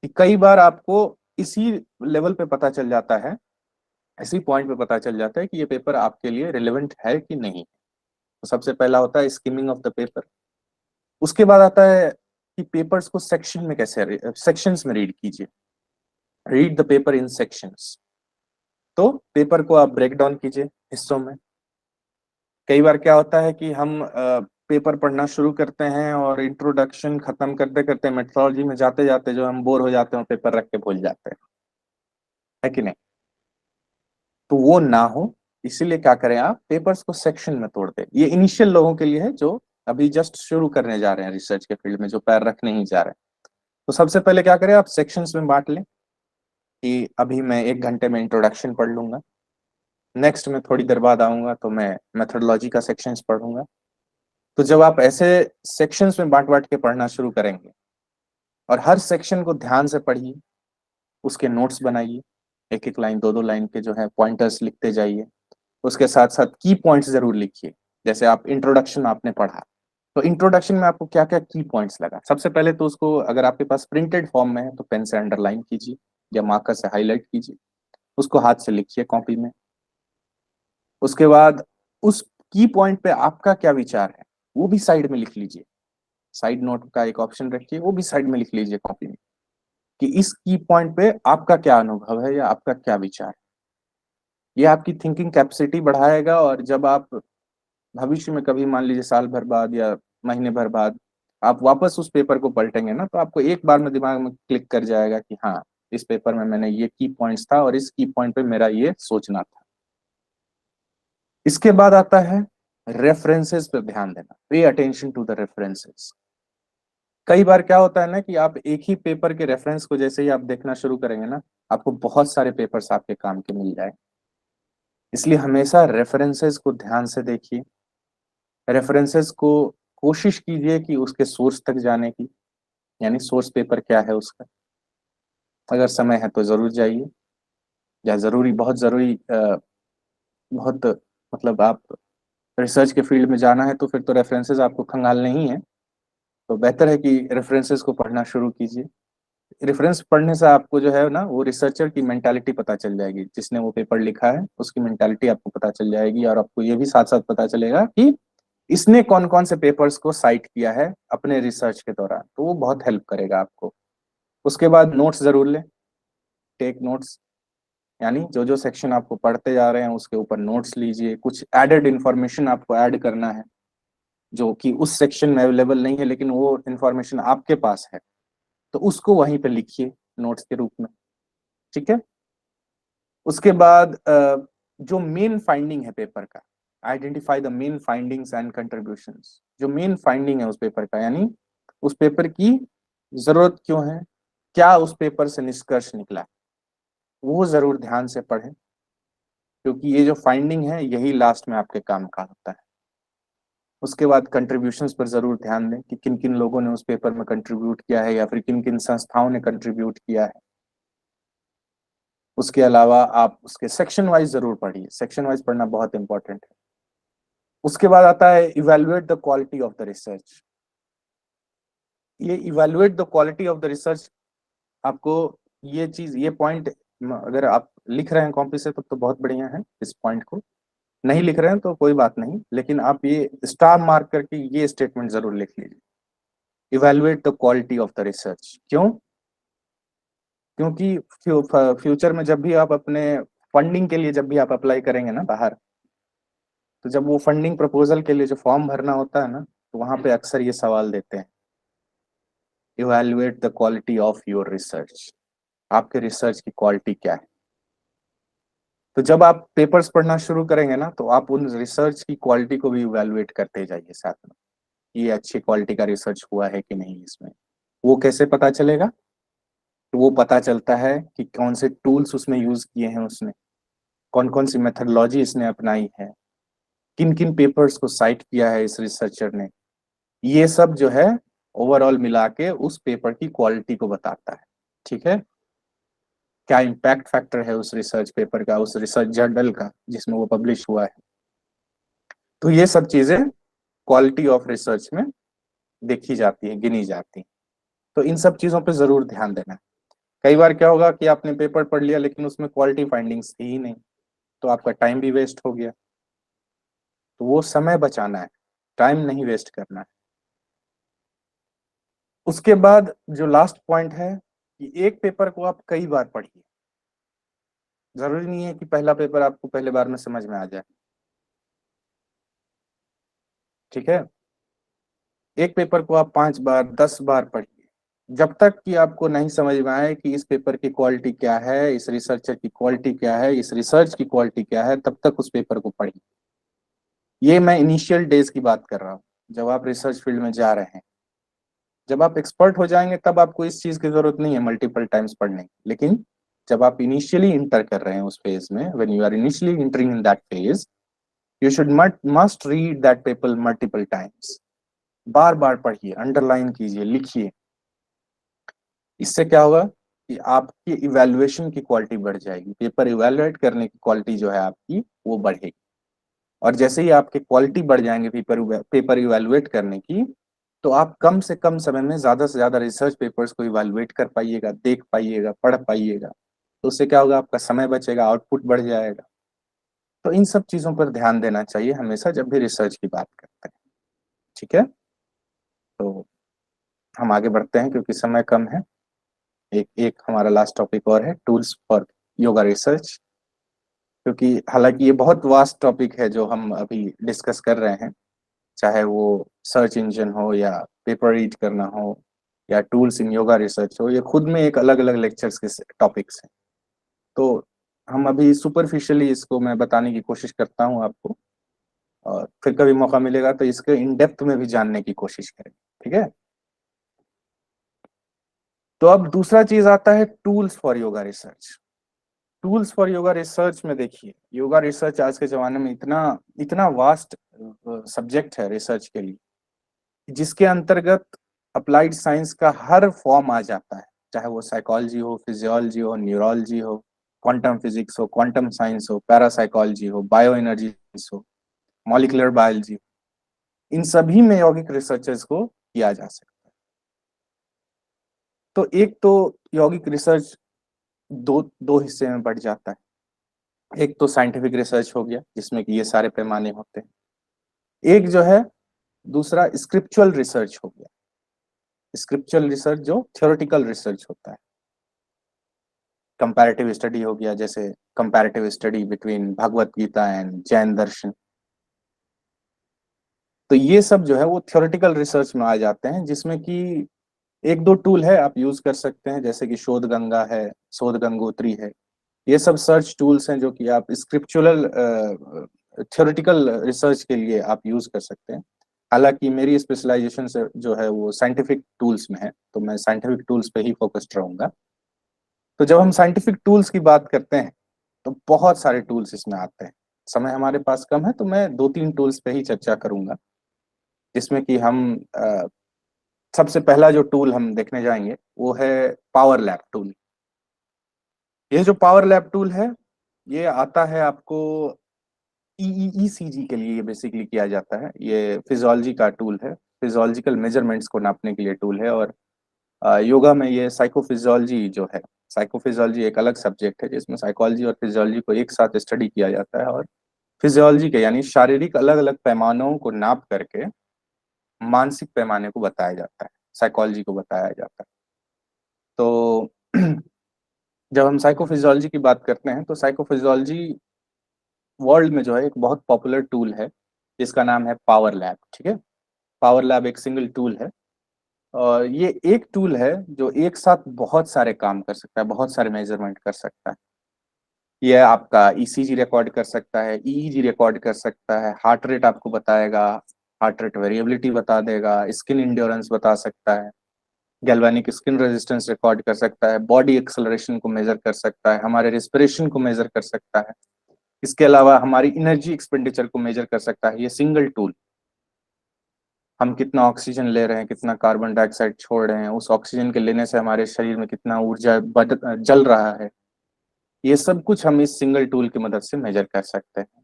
कि कई बार आपको इसी लेवल पे पता चल जाता है, इसी पॉइंट पे पता चल जाता है कि ये पेपर आपके लिए रिलेवेंट है कि नहीं। तो सबसे पहला होता है स्किमिंग ऑफ द पेपर। उसके बाद आता है कि पेपर्स को सेक्शन में कैसे, सेक्शंस में रीड कीजिए, read the paper in sections. तो पेपर को आप ब्रेक डाउन कीजिए हिस्सों में। कई बार क्या होता है कि हम पेपर पढ़ना शुरू करते हैं और इंट्रोडक्शन खत्म करते करते मेथोडोलॉजी में जाते जाते जो हम बोर हो जाते हैं, पेपर रख के भूल जाते हैं, है कि नहीं? तो वो ना हो, इसीलिए क्या करें, आप पेपर्स को सेक्शन में तोड़ दें। ये इनिशियल लोगों के लिए है जो अभी जस्ट शुरू करने जा रहे हैं रिसर्च के फील्ड में, जो पैर रखने ही जा रहे हैं। तो सबसे पहले क्या करें, आप सेक्शंस में बांट लें कि अभी मैं 1 घंटे में इंट्रोडक्शन पढ़ लूंगा, नेक्स्ट में थोड़ी देर बाद आऊंगा तो मैं मेथोडोलॉजी का सेक्शंस पढ़ूंगा। तो जब आप ऐसे सेक्शंस में बांट बांट के पढ़ना शुरू करेंगे और हर सेक्शन को ध्यान से पढ़िए, उसके नोट्स बनाइए, एक एक लाइन 2-2 लाइन के जो है पॉइंटर्स लिखते जाइए। उसके साथ साथ की पॉइंट्स जरूर लिखिए। जैसे आप इंट्रोडक्शन आपने पढ़ा, तो इंट्रोडक्शन में आपको क्या क्या की पॉइंट्स लगा, सबसे पहले तो उसको अगर आपके पास प्रिंटेड फॉर्म में है तो पेन से अंडरलाइन कीजिए या मार्कर से हाईलाइट कीजिए, उसको हाथ से लिखिए कॉपी में। उसके बाद उस की पॉइंट पे आपका क्या विचार है वो भी साइड में लिख लीजिए, साइड नोट का एक ऑप्शन रखिए, वो भी साइड में लिख लीजिए कॉपी में, कि इस की पॉइंट पे आपका क्या अनुभव है या आपका क्या विचार है। ये आपकी थिंकिंग कैपेसिटी बढ़ाएगा, और जब आप भविष्य में कभी मान लीजिए साल भर बाद या महीने भर बाद आप वापस उस पेपर को पलटेंगे ना, तो आपको एक बार में दिमाग में क्लिक कर जाएगा कि हाँ, इस पेपर में मैंने ये की पॉइंट्स था और इस की पॉइंट पे मेरा ये सोचना था। इसके बाद आता है रेफरेंसेस पे ध्यान देना, pay attention to the references. कई बार क्या होता है ना कि आप एक ही पेपर के रेफरेंस को जैसे ही आप देखना शुरू करेंगे ना, आपको बहुत सारे पेपर्स आपके काम के मिल जाए। इसलिए हमेशा रेफरेंसेस को ध्यान से देखिए, रेफरेंसेस को कोशिश कीजिए कि उसके सोर्स तक जाने की, यानी सोर्स पेपर क्या है उसका। अगर समय है तो जरूर जाइए, या जरूरी, बहुत जरूरी, बहुत, मतलब आप रिसर्च के फील्ड में जाना है तो फिर तो रेफरेंसेस आपको खंगालने ही है। तो बेहतर है कि रेफरेंसेस को पढ़ना शुरू कीजिए। रेफरेंस पढ़ने से आपको जो है ना वो रिसर्चर की मेंटालिटी पता चल जाएगी, जिसने वो पेपर लिखा है उसकी मेंटालिटी आपको पता चल जाएगी, और आपको ये भी साथ साथ पता चलेगा कि इसने कौन कौन से पेपर्स को साइट किया है अपने रिसर्च के दौरान, तो वो बहुत हेल्प करेगा आपको। उसके बाद नोट्स जरूर लें, टेक नोट्स, यानी जो जो सेक्शन आपको पढ़ते जा रहे हैं उसके ऊपर नोट्स लीजिए। कुछ एडेड इंफॉर्मेशन आपको ऐड करना है जो कि उस सेक्शन में अवेलेबल नहीं है, लेकिन वो इंफॉर्मेशन आपके पास है, तो उसको वहीं पे लिखिए नोट्स के रूप में। ठीक है। उसके बाद जो मेन फाइंडिंग है पेपर का, identify the main findings and contributions. जो मेन फाइंडिंग है उस पेपर का, यानी उस पेपर की जरूरत क्यों है, क्या उस पेपर से निष्कर्ष निकला, वो जरूर ध्यान से पढ़ें, क्योंकि ये जो फाइंडिंग है यही लास्ट में आपके काम का होता है। उसके बाद कंट्रीब्यूशंस पर जरूर ध्यान दें कि किन किन लोगों ने उस पेपर में कंट्रीब्यूट किया है या फिर किन किन संस्थाओं ने कंट्रीब्यूट किया है। उसके अलावा आप उसके सेक्शन वाइज जरूर पढ़िए, सेक्शन वाइज पढ़ना बहुत इंपॉर्टेंट है। उसके बाद आता है evaluate the quality of the research. ये evaluate the quality of the research, आपको ये चीज, ये पॉइंट अगर आप लिख रहे हैं कॉपी से तो बहुत बढ़िया है, इस पॉइंट को नहीं लिख रहे हैं तो कोई बात नहीं, लेकिन आप ये स्टार मार्क करके ये स्टेटमेंट जरूर लिख लीजिए, evaluate the quality of the research. क्यों? क्योंकि फ्यूचर में जब भी आप अपने फंडिंग के लिए जब भी आप अप्लाई करेंगे ना बाहर, तो जब वो फंडिंग प्रपोजल के लिए जो फॉर्म भरना होता है ना, तो वहां पे अक्सर ये सवाल देते हैं, evaluate the quality of your research. आपके रिसर्च की क्वालिटी क्या है। तो जब आप पेपर्स पढ़ना शुरू करेंगे ना, तो आप उन रिसर्च की क्वालिटी को भी इवेल्युएट करते जाइए साथ में, ये अच्छी क्वालिटी का रिसर्च हुआ है कि नहीं इसमें। वो कैसे पता चलेगा? तो वो पता चलता है कि कौन से टूल्स उसमें यूज किए हैं उसने, कौन कौन सी मेथडोलॉजी इसने अपनाई है, किन किन पेपर्स को साइट किया है इस रिसर्चर ने। ये सब जो है ओवरऑल मिला के उस पेपर की क्वालिटी को बताता है। ठीक है, क्या इम्पैक्ट फैक्टर है उस रिसर्च पेपर का, उस रिसर्च जर्नल का जिसमें वो पब्लिश हुआ है। तो ये सब चीजें क्वालिटी ऑफ रिसर्च में देखी जाती है, गिनी जाती है। तो इन सब चीजों पे जरूर ध्यान देना। कई बार क्या होगा कि आपने पेपर पढ़ लिया लेकिन उसमें क्वालिटी फाइंडिंग्स थी ही नहीं, तो आपका टाइम भी वेस्ट हो गया। तो वो समय बचाना है, टाइम नहीं वेस्ट करना है। उसके बाद जो लास्ट पॉइंट है कि एक पेपर को आप कई बार पढ़िए। जरूरी नहीं है कि पहला पेपर आपको पहले बार में समझ में आ जाए। ठीक है, एक पेपर को आप 5 बार 10 बार पढ़िए, जब तक कि आपको नहीं समझ में आए कि इस पेपर की क्वालिटी क्या है, इस रिसर्चर की क्वालिटी क्या है, इस रिसर्च की क्वालिटी क्या है, तब तक उस पेपर को पढ़िए। ये मैं इनिशियल डेज की बात कर रहा हूँ, जब आप रिसर्च फील्ड में जा रहे हैं। जब आप एक्सपर्ट हो जाएंगे तब आपको इस चीज की जरूरत नहीं है मल्टीपल टाइम्स पढ़ने की, लेकिन जब आप इनिशियली इंटर कर रहे हैं उस फेज में, when you are initially entering in that phase, you should must read that paper multiple times. बार बार पढ़िए, अंडरलाइन कीजिए, लिखिए। इससे क्या होगा कि आपकी इवैल्यूएशन की क्वालिटी बढ़ जाएगी, पेपर इवैल्यूएट करने की क्वालिटी जो है आपकी वो बढ़ेगी। और जैसे ही आपके क्वालिटी बढ़ जाएंगे पेपर इवैल्यूएट करने की, तो आप कम से कम समय में ज्यादा से ज्यादा रिसर्च पेपर्स को इवैल्यूएट कर पाइएगा, देख पाइएगा, पढ़ पाइएगा। तो उससे क्या होगा, आपका समय बचेगा, आउटपुट बढ़ जाएगा। तो इन सब चीजों पर ध्यान देना चाहिए हमेशा जब भी रिसर्च की बात करते हैं। ठीक है, तो हम आगे बढ़ते हैं क्योंकि समय कम है। एक एक हमारा लास्ट टॉपिक और है, टूल्स फॉर योगा रिसर्च। क्योंकि हालांकि ये बहुत वास्ट टॉपिक है जो हम अभी डिस्कस कर रहे हैं, चाहे वो सर्च इंजन हो या पेपर रीड करना हो या टूल्स इन योगा रिसर्च हो, ये खुद में एक अलग अलग लेक्चर्स के टॉपिक्स हैं। तो हम अभी सुपरफिशियली इसको मैं बताने की कोशिश करता हूँ आपको, और फिर कभी मौका मिलेगा तो इसके इन डेप्थ में भी जानने की कोशिश करेंगे। ठीक है, तो अब दूसरा चीज आता है tools for yoga research. Tools for yoga research में देखिए, योगा रिसर्च आज के जमाने में इतना इतना वास्ट सब्जेक्ट है रिसर्च के लिए, जिसके अंतर्गत अप्लाइड साइंस का हर फॉर्म आ जाता है, चाहे वो साइकोलॉजी हो, फिजियोलॉजी हो, न्यूरोलॉजी हो, क्वांटम फिजिक्स हो, क्वांटम साइंस हो, पैरासाइकोलॉजी हो, बायो एनर्जी हो, मॉलिक्यूलर बायोलॉजी, इन सभी में यौगिक रिसर्चेस को किया जा सकता है। तो एक तो यौगिक रिसर्च दो दो हिस्से में बढ़ जाता है। एक तो साइंटिफिक रिसर्च हो गया जिसमें कि ये सारे पैमाने होते हैं, एक जो है दूसरा स्क्रिप्चुअल रिसर्च हो गया। स्क्रिप्चुअल रिसर्च जो थ्योरेटिकल रिसर्च होता है, कंपैरेटिव स्टडी हो गया, जैसे comparative study between Bhagavad Gita and Jain Darshan. तो ये सब जो है वो थ्योरेटिकल रिसर्च में आ जाते हैं, जिसमें कि एक दो टूल है आप यूज कर सकते हैं, जैसे कि शोध गंगा है, शोध गंगोत्री है। ये सब सर्च टूल्स हैं जो कि आप स्क्रिप्चुरल थ्योरेटिकल रिसर्च के लिए आप यूज कर सकते हैं। हालांकि मेरी स्पेशलाइजेशन से जो है वो साइंटिफिक टूल्स में है, तो मैं साइंटिफिक टूल्स पे ही फोकस्ड रहूंगा। तो जब हम साइंटिफिक टूल्स की बात करते हैं तो बहुत सारे टूल्स इसमें आते हैं। समय हमारे पास कम है तो मैं दो तीन टूल्स पे ही चर्चा करूंगा, जिसमें कि हम सबसे पहला जो टूल हम देखने जाएंगे वो है पावर लैब टूल। ये जो पावर लैब टूल है ये आता है आपको ईईईसीजी के लिए, ये बेसिकली किया जाता है। ये फिजियोलॉजी का टूल है, फिजियोलॉजिकल मेजरमेंट्स को नापने के लिए टूल है। और योगा में ये साइकोफिजियोलॉजी जो है, साइकोफिजियोलॉजी एक अलग सब्जेक्ट है जिसमें साइकोलॉजी और फिजियोलॉजी को एक साथ स्टडी किया जाता है, और फिजियोलॉजी के यानी शारीरिक अलग अलग पैमानों को नाप करके मानसिक पैमाने को बताया जाता है, साइकोलॉजी को बताया जाता है। तो जब हम साइकोफिजियोलॉजी की बात करते हैं तो साइकोफिजियोलॉजी वर्ल्ड में जो है एक बहुत पॉपुलर टूल है जिसका नाम है पावर लैब। ठीक है, पावर लैब एक सिंगल टूल है, और ये एक टूल है जो एक साथ बहुत सारे काम कर सकता है, बहुत सारे मेजरमेंट कर सकता है। ये आपका ईसीजी रिकॉर्ड कर सकता है, ईईजी रिकॉर्ड कर सकता है, हार्ट रेट आपको बताएगा, हार्ट रेट वेरिएबिलिटी बता देगा, स्किन इंड्योरेंस बता सकता है, गैल्वेनिक स्किन रेजिस्टेंस रिकॉर्ड कर सकता है, बॉडी एक्सेलरेशन को मेजर कर सकता है, हमारे रिस्पिरेशन को मेजर कर सकता है। इसके अलावा हमारी एनर्जी एक्सपेंडिचर को मेजर कर सकता है ये सिंगल टूल। हम कितना ऑक्सीजन ले रहे हैं, कितना कार्बन डाइऑक्साइड छोड़ रहे हैं, उस ऑक्सीजन के लेने से हमारे शरीर में कितना ऊर्जा जल रहा है, ये सब कुछ हम इस सिंगल टूल की मदद से मेजर कर सकते हैं।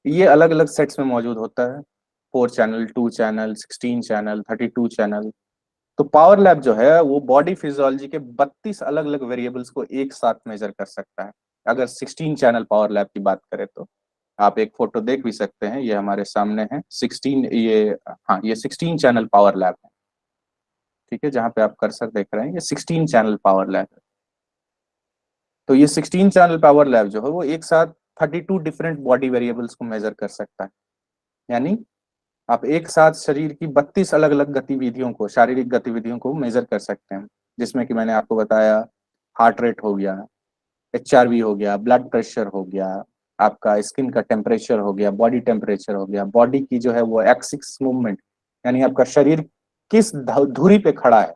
ये अलग अलग सेट्स में मौजूद होता है, 4 चैनल, 2 चैनल, 16 चैनल, 32 चैनल। तो पावर लैब जो है वो बॉडी फिजियोलॉजी के 32 अलग अलग वेरिएबल्स को एक साथ मेजर कर सकता है। अगर 16 चैनल पावर लैब की बात करें तो आप एक फोटो देख भी सकते हैं, ये हमारे सामने है 16, ये हाँ ये 16 चैनल पावर लैब है। ठीक है, जहाँ पे आप कर्सर देख रहे हैं ये 16 चैनल पावर लैब है। तो ये 16 चैनल पावर लैब जो है वो एक साथ 32 डिफरेंट बॉडी वेरिएबल्स को मेजर कर सकता है। यानी आप एक साथ शरीर की 32 अलग अलग गतिविधियों को, शारीरिक गतिविधियों को मेजर कर सकते हैं, जिसमें कि मैंने आपको बताया हार्ट रेट हो गया, एचआरवी हो गया, ब्लड प्रेशर हो गया, आपका स्किन का टेम्परेचर हो गया, बॉडी टेम्परेचर हो गया, बॉडी की जो है वो एक्सिस मूवमेंट, यानी आपका शरीर किस धुरी पे खड़ा है,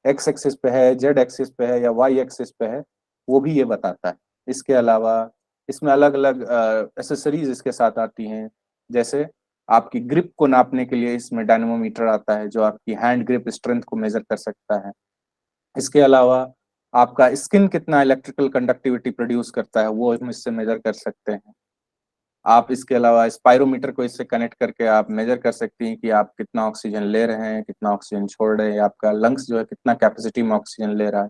एक्स एक्सिस पे है, जेड एक्सिस पे है या वाई एक्सिस पे है, वो भी ये बताता है। इसके अलावा इसमें अलग अलग एसेसरीज इसके साथ आती हैं, जैसे आपकी ग्रिप को नापने के लिए इसमें डायनमोमीटर आता है जो आपकी हैंड ग्रिप स्ट्रेंथ को मेजर कर सकता है। इसके अलावा आपका स्किन कितना इलेक्ट्रिकल कंडक्टिविटी प्रोड्यूस करता है वो हम इससे मेजर कर सकते हैं। आप इसके अलावा स्पायरोमीटर को इससे कनेक्ट करके आप मेजर कर सकती हैं कि आप कितना ऑक्सीजन ले रहे हैं, कितना ऑक्सीजन छोड़ रहे हैं, आपका लंग्स जो है कितना कैपेसिटी में ऑक्सीजन ले रहा है।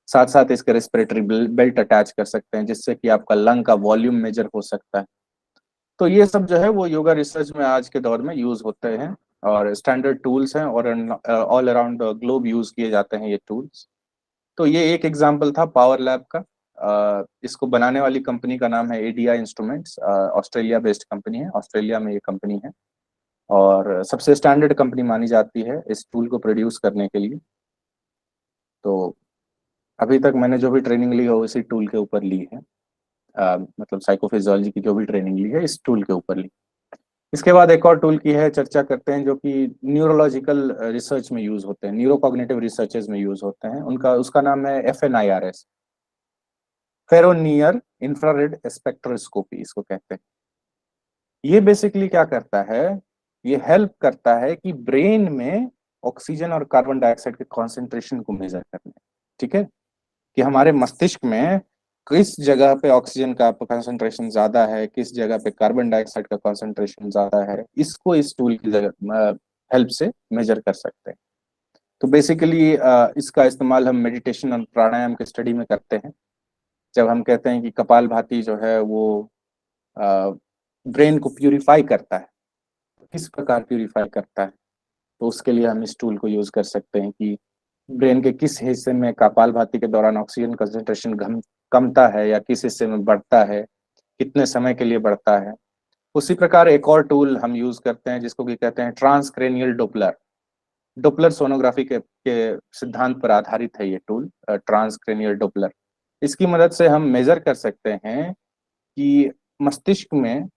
साथ साथ इसके रेस्पिरेटरी बेल्ट अटैच कर सकते हैं जिससे कि आपका लंग का वॉल्यूम मेजर हो सकता है। तो ये सब जो है वो योगा रिसर्च में आज के दौर में यूज होते हैं, और स्टैंडर्ड टूल्स हैं, और ऑल अराउंड ग्लोब यूज किए जाते हैं ये टूल्स। तो ये एक एग्जांपल था पावर लैब का। इसको बनाने वाली कंपनी का नाम है ADI instruments, Australia based company है, ऑस्ट्रेलिया में ये कंपनी है, और सबसे स्टैंडर्ड कंपनी मानी जाती है इस टूल को प्रोड्यूस करने के लिए। तो अभी तक मैंने जो भी ट्रेनिंग ली है वो इसी टूल के ऊपर ली है। मतलब साइकोफिजियोलॉजी की जो भी ट्रेनिंग ली है इस टूल के ऊपर ली। इसके बाद एक और टूल की है चर्चा करते हैं जो कि न्यूरोलॉजिकल रिसर्च में यूज होते हैं, न्यूरोकॉग्निटिव रिसर्चेज में यूज होते हैं। उनका उसका नाम है FNIRS, फेरोनियर इंफ्रारेड स्पेक्ट्रोस्कोपी इसको कहते हैं। ये बेसिकली क्या करता है, ये हेल्प करता है कि ब्रेन में ऑक्सीजन और कार्बन डाइऑक्साइड के कॉन्सेंट्रेशन को मेजर करने। ठीक है, कि हमारे मस्तिष्क में किस जगह पे ऑक्सीजन का कंसंट्रेशन ज्यादा है, किस जगह पे कार्बन डाइऑक्साइड का कंसंट्रेशन ज्यादा है, इसको इस टूल की जगह हेल्प से मेजर कर सकते हैं। तो बेसिकली इसका इस्तेमाल हम मेडिटेशन और प्राणायाम के स्टडी में करते हैं। जब हम कहते हैं कि कपालभाति जो है वो ब्रेन को प्यूरिफाई करता है, किस प्रकार प्यूरिफाई करता है, तो उसके लिए हम इस टूल को यूज कर सकते हैं कि ब्रेन के किस हिस्से में कपालभाति के दौरान ऑक्सीजन कंसंट्रेशन कमता है या किस हिस्से में बढ़ता है, कितने समय के लिए बढ़ता है। उसी प्रकार एक और टूल हम यूज करते हैं जिसको कि कहते हैं ट्रांसक्रेनियल डोपलर। डोपलर सोनोग्राफी के सिद्धांत पर आधारित है ये टूल, ट्रांसक्रेनियल डोपलर। इसकी मदद से हम मेजर कर सकते हैं कि मस्तिष्क में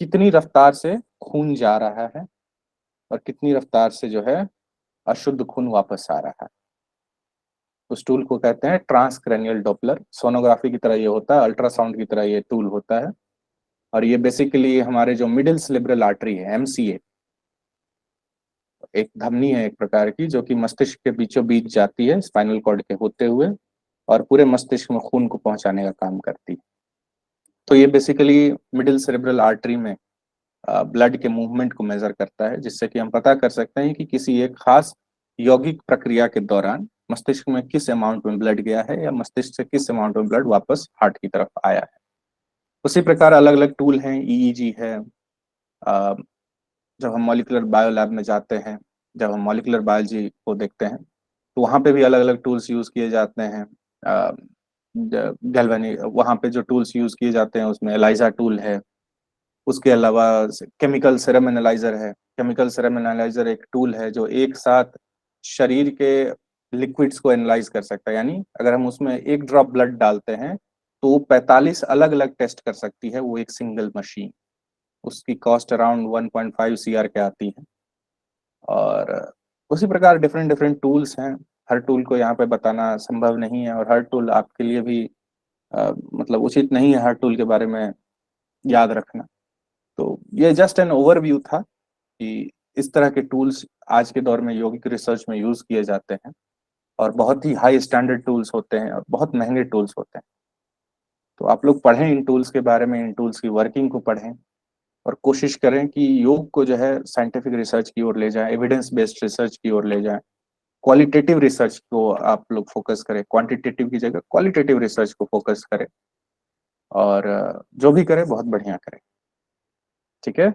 कितनी रफ्तार से खून जा रहा है और कितनी रफ्तार से जो है अशुद्ध खून वापस आ रहा है। उस टूल को कहते हैं ट्रांसक्रेनियल डॉपलर। सोनोग्राफी की तरह ये होता है, अल्ट्रासाउंड की तरह ये टूल होता है। और ये बेसिकली हमारे जो मिडिल सेरेब्रल आर्टरी है, एमसीए, एक धमनी है एक प्रकार की, जो कि मस्तिष्क के बीचों बीच जाती है स्पाइनल कॉर्ड के होते हुए, और पूरे मस्तिष्क में खून को पहुंचाने का काम करती है। तो ये बेसिकली मिडिल सेरेब्रल आर्टरी में ब्लड के मूवमेंट को मेजर करता है, जिससे कि हम पता कर सकते हैं कि किसी एक खास यौगिक प्रक्रिया के दौरान मस्तिष्क में किस अमाउंट में ब्लड गया है या मस्तिष्क से किस अमाउंट में ब्लड वापस हार्ट की तरफ आया है। उसी प्रकार अलग अलग टूल हैं, ईईजी है। अ, जब हम मॉलिक्यूलर बायो लैब में जाते हैं, जब हम मॉलिक्यूलर बायोलॉजी को देखते हैं, तो वहाँ पे भी अलग अलग टूल्स यूज किए जाते हैं। गैल्वेनी वहाँ पे जो टूल्स यूज किए जाते हैं उसमें एलाइजा टूल है। उसके अलावा केमिकल सेरम एनालाइजर है। केमिकल सेरम एनालाइजर एक टूल है जो एक साथ शरीर के लिक्विड्स को एनालाइज कर सकता है। यानी अगर हम उसमें एक ड्रॉप ब्लड डालते हैं तो वो 45 अलग अलग टेस्ट कर सकती है, वो एक सिंगल मशीन। उसकी कॉस्ट अराउंड 1.5 CR के आती है। और उसी प्रकार डिफरेंट डिफरेंट टूल्स हैं। हर टूल को यहाँ पे बताना संभव नहीं है, और हर टूल आपके लिए भी मतलब उचित नहीं है हर टूल के बारे में याद रखना। तो ये जस्ट एन ओवरव्यू था कि इस तरह के टूल्स आज के दौर में यौगिक रिसर्च में यूज किए जाते हैं, और बहुत ही हाई स्टैंडर्ड टूल्स होते हैं और बहुत महंगे टूल्स होते हैं। तो आप लोग पढ़ें इन टूल्स के बारे में, इन टूल्स की वर्किंग को पढ़ें, और कोशिश करें कि योग को जो है साइंटिफिक रिसर्च की ओर ले जाएं, एविडेंस बेस्ड रिसर्च की ओर ले जाएं। क्वालिटेटिव रिसर्च को आप लोग फोकस करें, क्वांटिटेटिव की जगह क्वालिटेटिव रिसर्च को फोकस करें, और जो भी करें बहुत बढ़िया करें। ठीक है,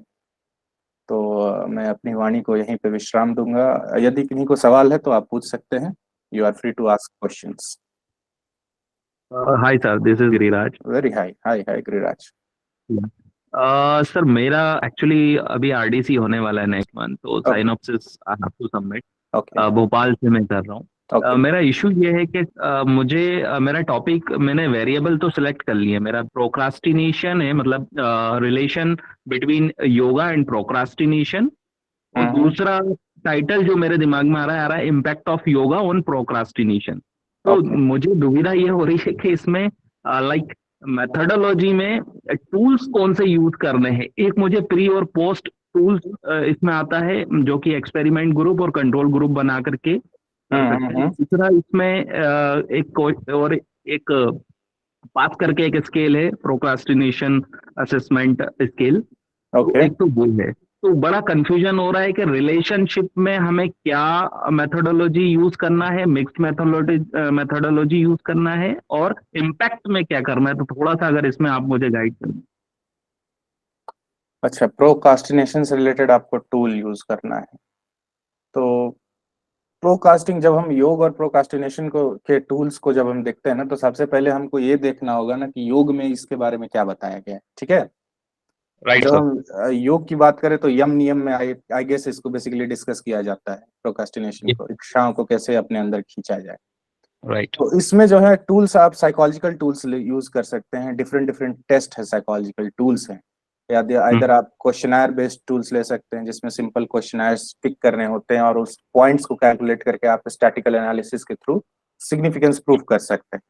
तो मैं अपनी वाणी को यहीं पे विश्राम दूंगा। यदि किन्हीं को सवाल है तो आप पूछ सकते हैं। You are free to ask questions. Hi sir, this is Giriraj. Very hi hi hi Giriraj. Sir मेरा एक्चुअली अभी आरडीसी होने वाला है नेक्स्ट मंथ, तो okay synopsis I have to submit. Okay Bhopal से मैं कर रहा हूँ। ओके मेरा इशू ये है कि मेरा टॉपिक मैंने वेरिएबल तो सिलेक्ट कर लिया है। मेरा प्रोक्रास्टिनेशन है, मतलब relation between yoga and procrastination. और दूसरा टाइटल जो मेरे दिमाग में आ रहा है impact of yoga on procrastination. तो ओके मुझे दुविधा ये हो रही है कि इसमें लाइक मेथडोलॉजी में टूल्स कौन से यूज करने हैं। एक मुझे प्री और पोस्ट टूल्स इसमें आता है, जो कि एक्सपेरिमेंट ग्रुप और कंट्रोल ग्रुप बना करके कर सकते हैं। तीसरा इसमें और एक पास करके एक स्केल है, प्रोक्रास्टिनेशन असेसमेंट स्केल। तो ओके एक तो वो है। तो बड़ा कंफ्यूजन हो रहा है कि रिलेशनशिप में हमें क्या मेथोडोलॉजी यूज करना है, मिक्स्ड मेथोडोलॉजी यूज करना है, और इम्पैक्ट में क्या करना है। तो थोड़ा सा अगर इसमें आप मुझे गाइड करें। अच्छा, प्रोकास्टिनेशन से रिलेटेड आपको टूल यूज करना है। तो प्रोकास्टिंग, जब हम योग और प्रोकास्टिनेशन को के टूल्स को जब हम देखते हैं ना, तो सबसे पहले हमको ये देखना होगा ना कि योग में इसके बारे में क्या बताया गया है। ठीक है, तो राइट जब सर। हम योग की बात करें तो यम नियम में आई आई गेस इसको बेसिकली डिस्कस किया जाता है, प्रोकास्टिनेशन को, इच्छाओं को कैसे अपने अंदर खींचा जाए। राइट। तो इसमें जो है टूल्स, आप साइकोलॉजिकल टूल्स यूज कर सकते हैं। डिफरेंट डिफरेंट टेस्ट है, साइकोलॉजिकल टूल्स हैं। या इधर आप क्वेश्चनायर बेस्ड टूल्स ले सकते हैं, जिसमें सिंपल क्वेश्चनायर्स पिक करने होते हैं, और उस पॉइंट्स को कैलकुलेट करके आप स्टैटिकल एनालिसिस के थ्रू सिग्निफिकेंस प्रूफ कर सकते हैं।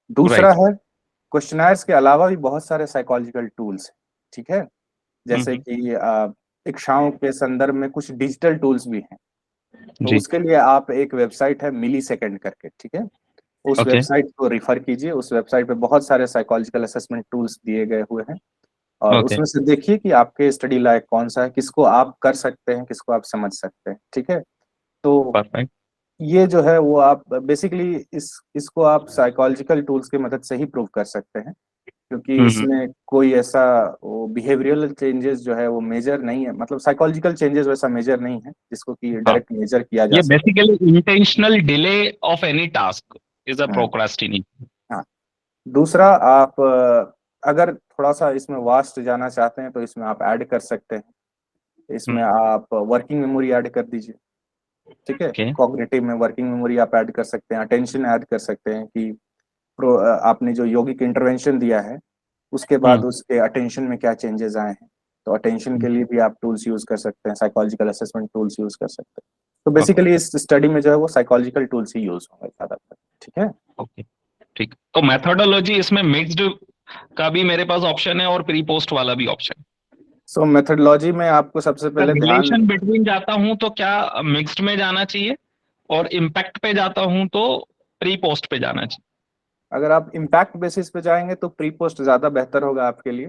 दूसरा राइट। है, क्वेश्चनायर्स के अलावा भी बहुत सारे साइकोलॉजिकल टूल्स हैं। ठीक है, जैसे कि इच्छाओं के संदर्भ में कुछ डिजिटल टूल्स भी हैं। तो जी। उसके लिए आप, एक वेबसाइट है मिली सेकेंड करके, ठीक है, उस ओके। वेबसाइट को रिफर कीजिए। उस वेबसाइट पे बहुत सारे साइकोलॉजिकल असेसमेंट टूल्स दिए गए हुए हैं, और ओके। उसमें से देखिए कि आपके स्टडी लायक कौन सा है, किसको आप कर सकते हैं, किसको आप समझ सकते हैं। ठीक है, तो परफेक्ट। ये जो है वो आप बेसिकली इसको आप साइकोलॉजिकल टूल्स की मदद से ही प्रूव कर सकते हैं, क्योंकि इसमें कोई ऐसा वो बिहेवियरल चेंजेस जो है वो मेजर नहीं है, मतलब साइकोलॉजिकल चेंजेस वैसा मेजर नहीं है जिसको कि हाँ, डायरेक्ट मेजर किया जा ये सके। Basically intentional delay of any task is a हाँ प्रोक्रास्टिनेशन। हाँ। दूसरा, आप अगर थोड़ा सा इसमें वास्ट जाना चाहते हैं तो इसमें आप ऐड कर सकते हैं। इसमें आप वर्किंग मेमोरी ऐड कर दीजिए। ठीक है, ओके। कॉग्निटिव में वर्किंग मेमोरी आप ऐड कर सकते हैं, अटेंशन ऐड कर सकते हैं कि आपने जो यौगिक इंटरवेंशन दिया है उसके बाद उसके अटेंशन में क्या चेंजेस आए हैं। तो अटेंशन के लिए भी आप टूल्स यूज कर सकते हैं, साइकोलॉजिकल असेसमेंट टूल्स यूज कर सकते हैं। तो बेसिकली इस स्टडी में जो है वो साइकोलॉजिकल टूल्स ही यूज होंगे ज्यादातर। ठीक है। ओके, ठीक। तो मेथोडोलॉजी इसमें मिक्स्ड का भी मेरे पास ऑप्शन है और प्री पोस्ट वाला भी ऑप्शन। सो मेथोडोलॉजी में आपको सबसे पहले ध्यान, रिलेशन बिटवीन जाता हूं तो क्या मिक्स्ड में जाना चाहिए, और इम्पैक्ट पे जाता हूं तो प्री पोस्ट पे जाना चाहिए? अगर आप इम्पैक्ट बेसिस पे जाएंगे तो प्री पोस्ट ज्यादा बेहतर होगा आपके लिए।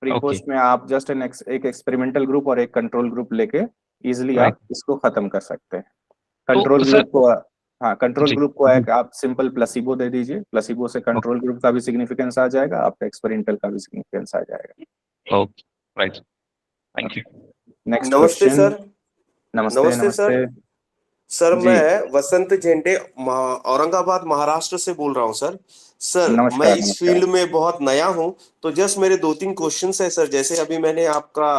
प्री ओके, पोस्ट में आप जस्ट एक एक्सपेरिमेंटल ग्रुप और एक कंट्रोल ग्रुप लेके इजिली राइट। आप इसको खत्म कर सकते हैं। तो कंट्रोल सर, ग्रुप को, हाँ, कंट्रोल जी, ग्रुप को एक आप सिंपल प्लेसिबो दे दीजिए, प्लेसिबो से कंट्रोल ग्रुप का भी सिग्निफिकेंस आ जाएगा, आपका एक्सपेरिमेंटल का भी सिग्निफिकेंस आ जाएगा। Okay, right, thank you. Next नमस्ते क्वेश्चन। सर। नमस्ते नमस्ते नमस्ते। सर। सर जी, मैं वसंत झेंडे औरंगाबाद महाराष्ट्र से बोल रहा हूँ सर। सर मैं नमस्कार इस नमस्कार। फील्ड में बहुत नया हूँ। तो जस्ट मेरे दो तीन क्वेश्चंस है सर। जैसे अभी मैंने आपका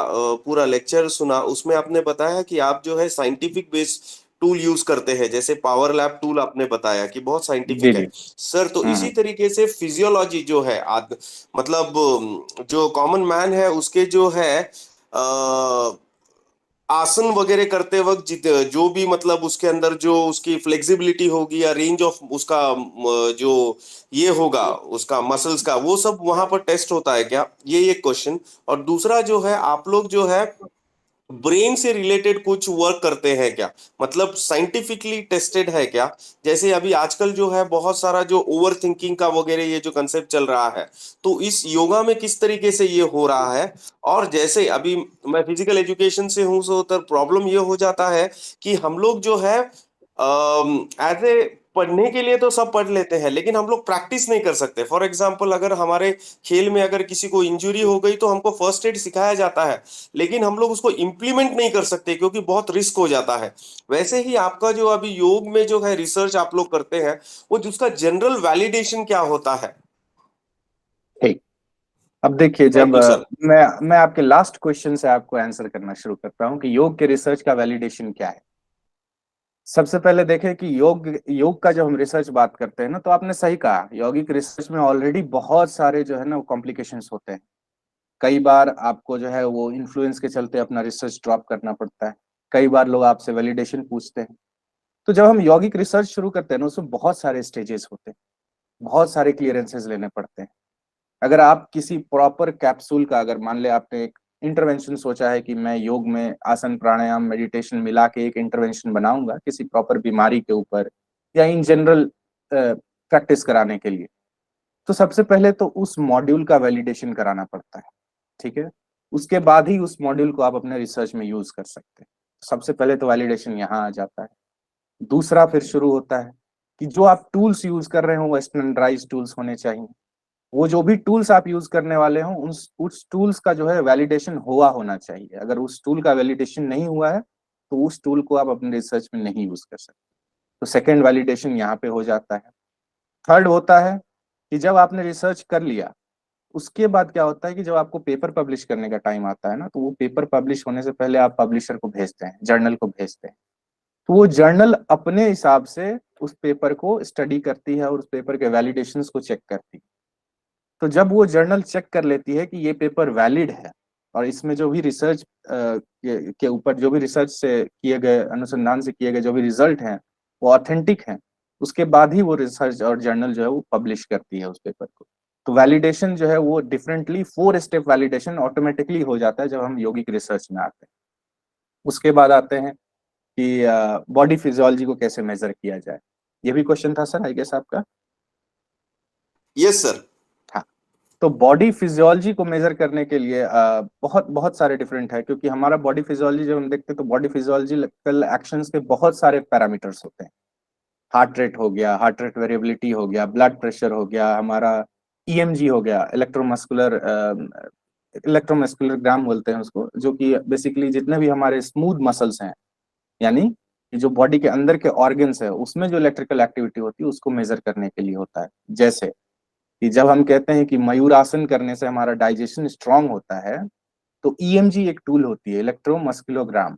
पूरा लेक्चर सुना, उसमें आपने बताया कि आप जो है साइंटिफिक बेस्ड टूल यूज करते हैं, जैसे पावर लैब टूल आपने बताया कि बहुत जी साइंटिफिक जी। है। सर तो इसी तरीके से फिजियोलॉजी जो है मतलब जो कॉमन मैन है उसके जो है आसन वगैरह करते वक्त जो भी मतलब उसके अंदर जो उसकी फ्लेक्सिबिलिटी होगी या रेंज ऑफ उसका जो ये होगा उसका मसल्स का, वो सब वहां पर टेस्ट होता है क्या? ये एक क्वेश्चन। और दूसरा जो है, आप लोग जो है ब्रेन से रिलेटेड कुछ वर्क करते हैं क्या? मतलब साइंटिफिकली टेस्टेड है क्या? जैसे अभी आजकल जो है बहुत सारा जो ओवर थिंकिंग का वगैरह ये जो कंसेप्ट चल रहा है, तो इस योगा में किस तरीके से ये हो रहा है? और जैसे अभी मैं फिजिकल एजुकेशन से हूँ, सो तो प्रॉब्लम ये हो जाता है कि हम लोग जो है एज ए पढ़ने के लिए तो सब पढ़ लेते हैं, लेकिन हम लोग प्रैक्टिस नहीं कर सकते। फॉर एग्जाम्पल, अगर हमारे खेल में अगर किसी को इंजुरी हो गई तो हमको फर्स्ट एड सिखाया जाता है, लेकिन हम लोग उसको इम्प्लीमेंट नहीं कर सकते क्योंकि बहुत रिस्क हो जाता है। वैसे ही आपका जो अभी योग में जो है रिसर्च आप लोग करते हैं, वो जिसका जनरल वैलिडेशन क्या होता है? ठीक। अब देखिए, जब थैंक यू सर। मैं आपके लास्ट क्वेश्चन से आपको आंसर करना शुरू करता हूँ कि योग के रिसर्च का वैलिडेशन क्या है। सबसे पहले देखें कि योग का जब हम रिसर्च बात करते हैं ना, तो आपने सही कहा, यौगिक रिसर्च में ऑलरेडी बहुत सारे जो है ना वो कॉम्प्लिकेशंस होते हैं। कई बार आपको जो है वो इन्फ्लुएंस के चलते अपना रिसर्च ड्रॉप करना पड़ता है। कई बार लोग आपसे वैलिडेशन पूछते हैं। तो जब हम यौगिक रिसर्च शुरू करते हैं ना, उसमें बहुत सारे स्टेजेस होते हैं, बहुत सारे क्लियरेंसेस लेने पड़ते हैं। अगर आप किसी प्रॉपर कैप्सूल का, अगर मान ले आपने एक इंटरवेंशन सोचा है कि मैं योग में आसन प्राणायाम मेडिटेशन मिला के एक इंटरवेंशन बनाऊंगा किसी प्रॉपर बीमारी के ऊपर या इन जनरल प्रैक्टिस कराने के लिए, तो सबसे पहले तो उस मॉड्यूल का वैलिडेशन कराना पड़ता है। ठीक है। उसके बाद ही उस मॉड्यूल को आप अपने रिसर्च में यूज कर सकते हैं। सबसे पहले तो वैलिडेशन यहाँ आ जाता है। दूसरा फिर शुरू होता है कि जो आप टूल्स यूज कर रहे हो वो स्टैंडर्डाइज टूल्स होने चाहिए। वो जो भी टूल्स आप यूज करने वाले हो उस टूल्स का जो है वैलिडेशन हुआ होना चाहिए। अगर उस टूल का वैलिडेशन नहीं हुआ है तो उस टूल को आप अपने रिसर्च में नहीं यूज कर सकते। तो सेकेंड वैलिडेशन यहाँ पे हो जाता है। थर्ड होता है कि जब आपने रिसर्च कर लिया, उसके बाद क्या होता है कि जब आपको पेपर पब्लिश करने का टाइम आता है ना, तो वो पेपर पब्लिश होने से पहले आप पब्लिशर को भेजते हैं, जर्नल को भेजते हैं। तो वो जर्नल अपने हिसाब से उस पेपर को स्टडी करती है और उस पेपर के वैलिडेशंस को चेक करती है। तो जब वो जर्नल चेक कर लेती है कि ये पेपर वैलिड है और इसमें जो भी रिसर्च के ऊपर जो भी रिसर्च से किए गए अनुसंधान से किए गए जो भी रिजल्ट हैं वो ऑथेंटिक हैं, उसके बाद ही वो रिसर्च और जर्नल जो है वो पब्लिश करती है उस पेपर को। तो वैलिडेशन जो है वो डिफरेंटली 4 स्टेप वैलिडेशन ऑटोमेटिकली हो जाता है जब हम यौगिक रिसर्च में आते हैं। उसके बाद आते हैं कि बॉडी फिजियोलॉजी को कैसे मेजर किया जाए। ये भी क्वेश्चन था सर, आई गेस आपका। Yes sir. हाँ। तो बॉडी फिजियोलॉजी को मेजर करने के लिए बहुत बहुत सारे डिफरेंट है, क्योंकि हमारा बॉडी फिजियोलॉजी जब हम देखते हैं तो बॉडी फिजियोलॉजिकल एक्शंस के बहुत सारे पैरामीटर्स होते हैं। हार्ट रेट हो गया, हार्ट रेट वेरिएबिलिटी हो गया, ब्लड प्रेशर हो गया, हमारा ईएमजी हो गया, इलेक्ट्रोमस्कुलर ग्राम बोलते हैं उसको, जो कि बेसिकली जितने भी हमारे स्मूथ मसल्स हैं, यानी कि जो बॉडी के अंदर के ऑर्गन्स है उसमें जो इलेक्ट्रिकल एक्टिविटी होती है उसको मेजर करने के लिए होता है। जैसे कि जब हम कहते हैं कि मयूरासन करने से हमारा डाइजेशन स्ट्रांग होता है, तो ईएमजी एक टूल होती है, इलेक्ट्रोमस्कुलोग्राम।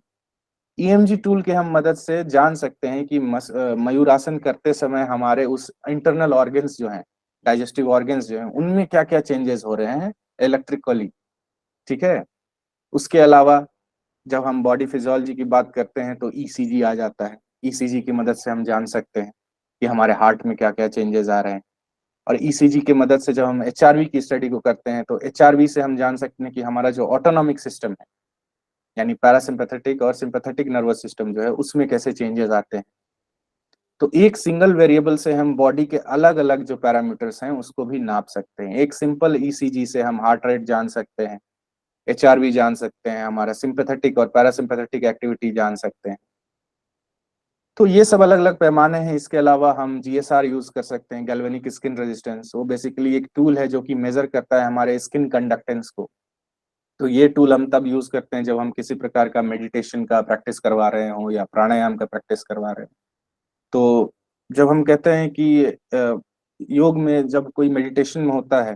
ईएमजी टूल के हम मदद से जान सकते हैं कि मयूरासन करते समय हमारे उस इंटरनल ऑर्गन्स जो हैं, डाइजेस्टिव ऑर्गन्स जो हैं, उनमें क्या क्या चेंजेस हो रहे हैं इलेक्ट्रिकली। ठीक है। उसके अलावा जब हम बॉडी फिजियोलॉजी की बात करते हैं तो ईसीजी आ जाता है। ईसीजी की मदद से हम जान सकते हैं कि हमारे हार्ट में क्या क्या चेंजेस आ रहे हैं। और ईसीजी की मदद से जब हम एचआरवी की स्टडी को करते हैं तो एचआरवी से हम जान सकते हैं कि हमारा जो ऑटोनॉमिक सिस्टम है, यानी पैरासिम्पैथेटिक और सिंपैथेटिक नर्वस सिस्टम जो है उसमें कैसे चेंजेस आते हैं। तो एक सिंगल वेरिएबल से हम बॉडी के अलग अलग जो पैरामीटर्स हैं उसको भी नाप सकते हैं। एक सिंपल ईसीजी से हम हार्ट रेट जान सकते हैं, एचआरवी जान सकते हैं, हमारा सिंपैथेटिक और पैरासिम्पैथेटिक एक्टिविटी जान सकते हैं। तो ये सब अलग अलग पैमाने हैं। इसके अलावा हम जीएसआर यूज कर सकते हैं, गैल्वेनिक स्किन रेजिस्टेंस। वो बेसिकली एक टूल है जो कि मेजर करता है हमारे स्किन कंडक्टेंस को। तो ये टूल हम तब यूज करते हैं जब हम किसी प्रकार का मेडिटेशन का प्रैक्टिस करवा रहे हो या प्राणायाम का प्रैक्टिस करवा रहे हो। तो जब हम कहते हैं कि योग में जब कोई मेडिटेशन में होता है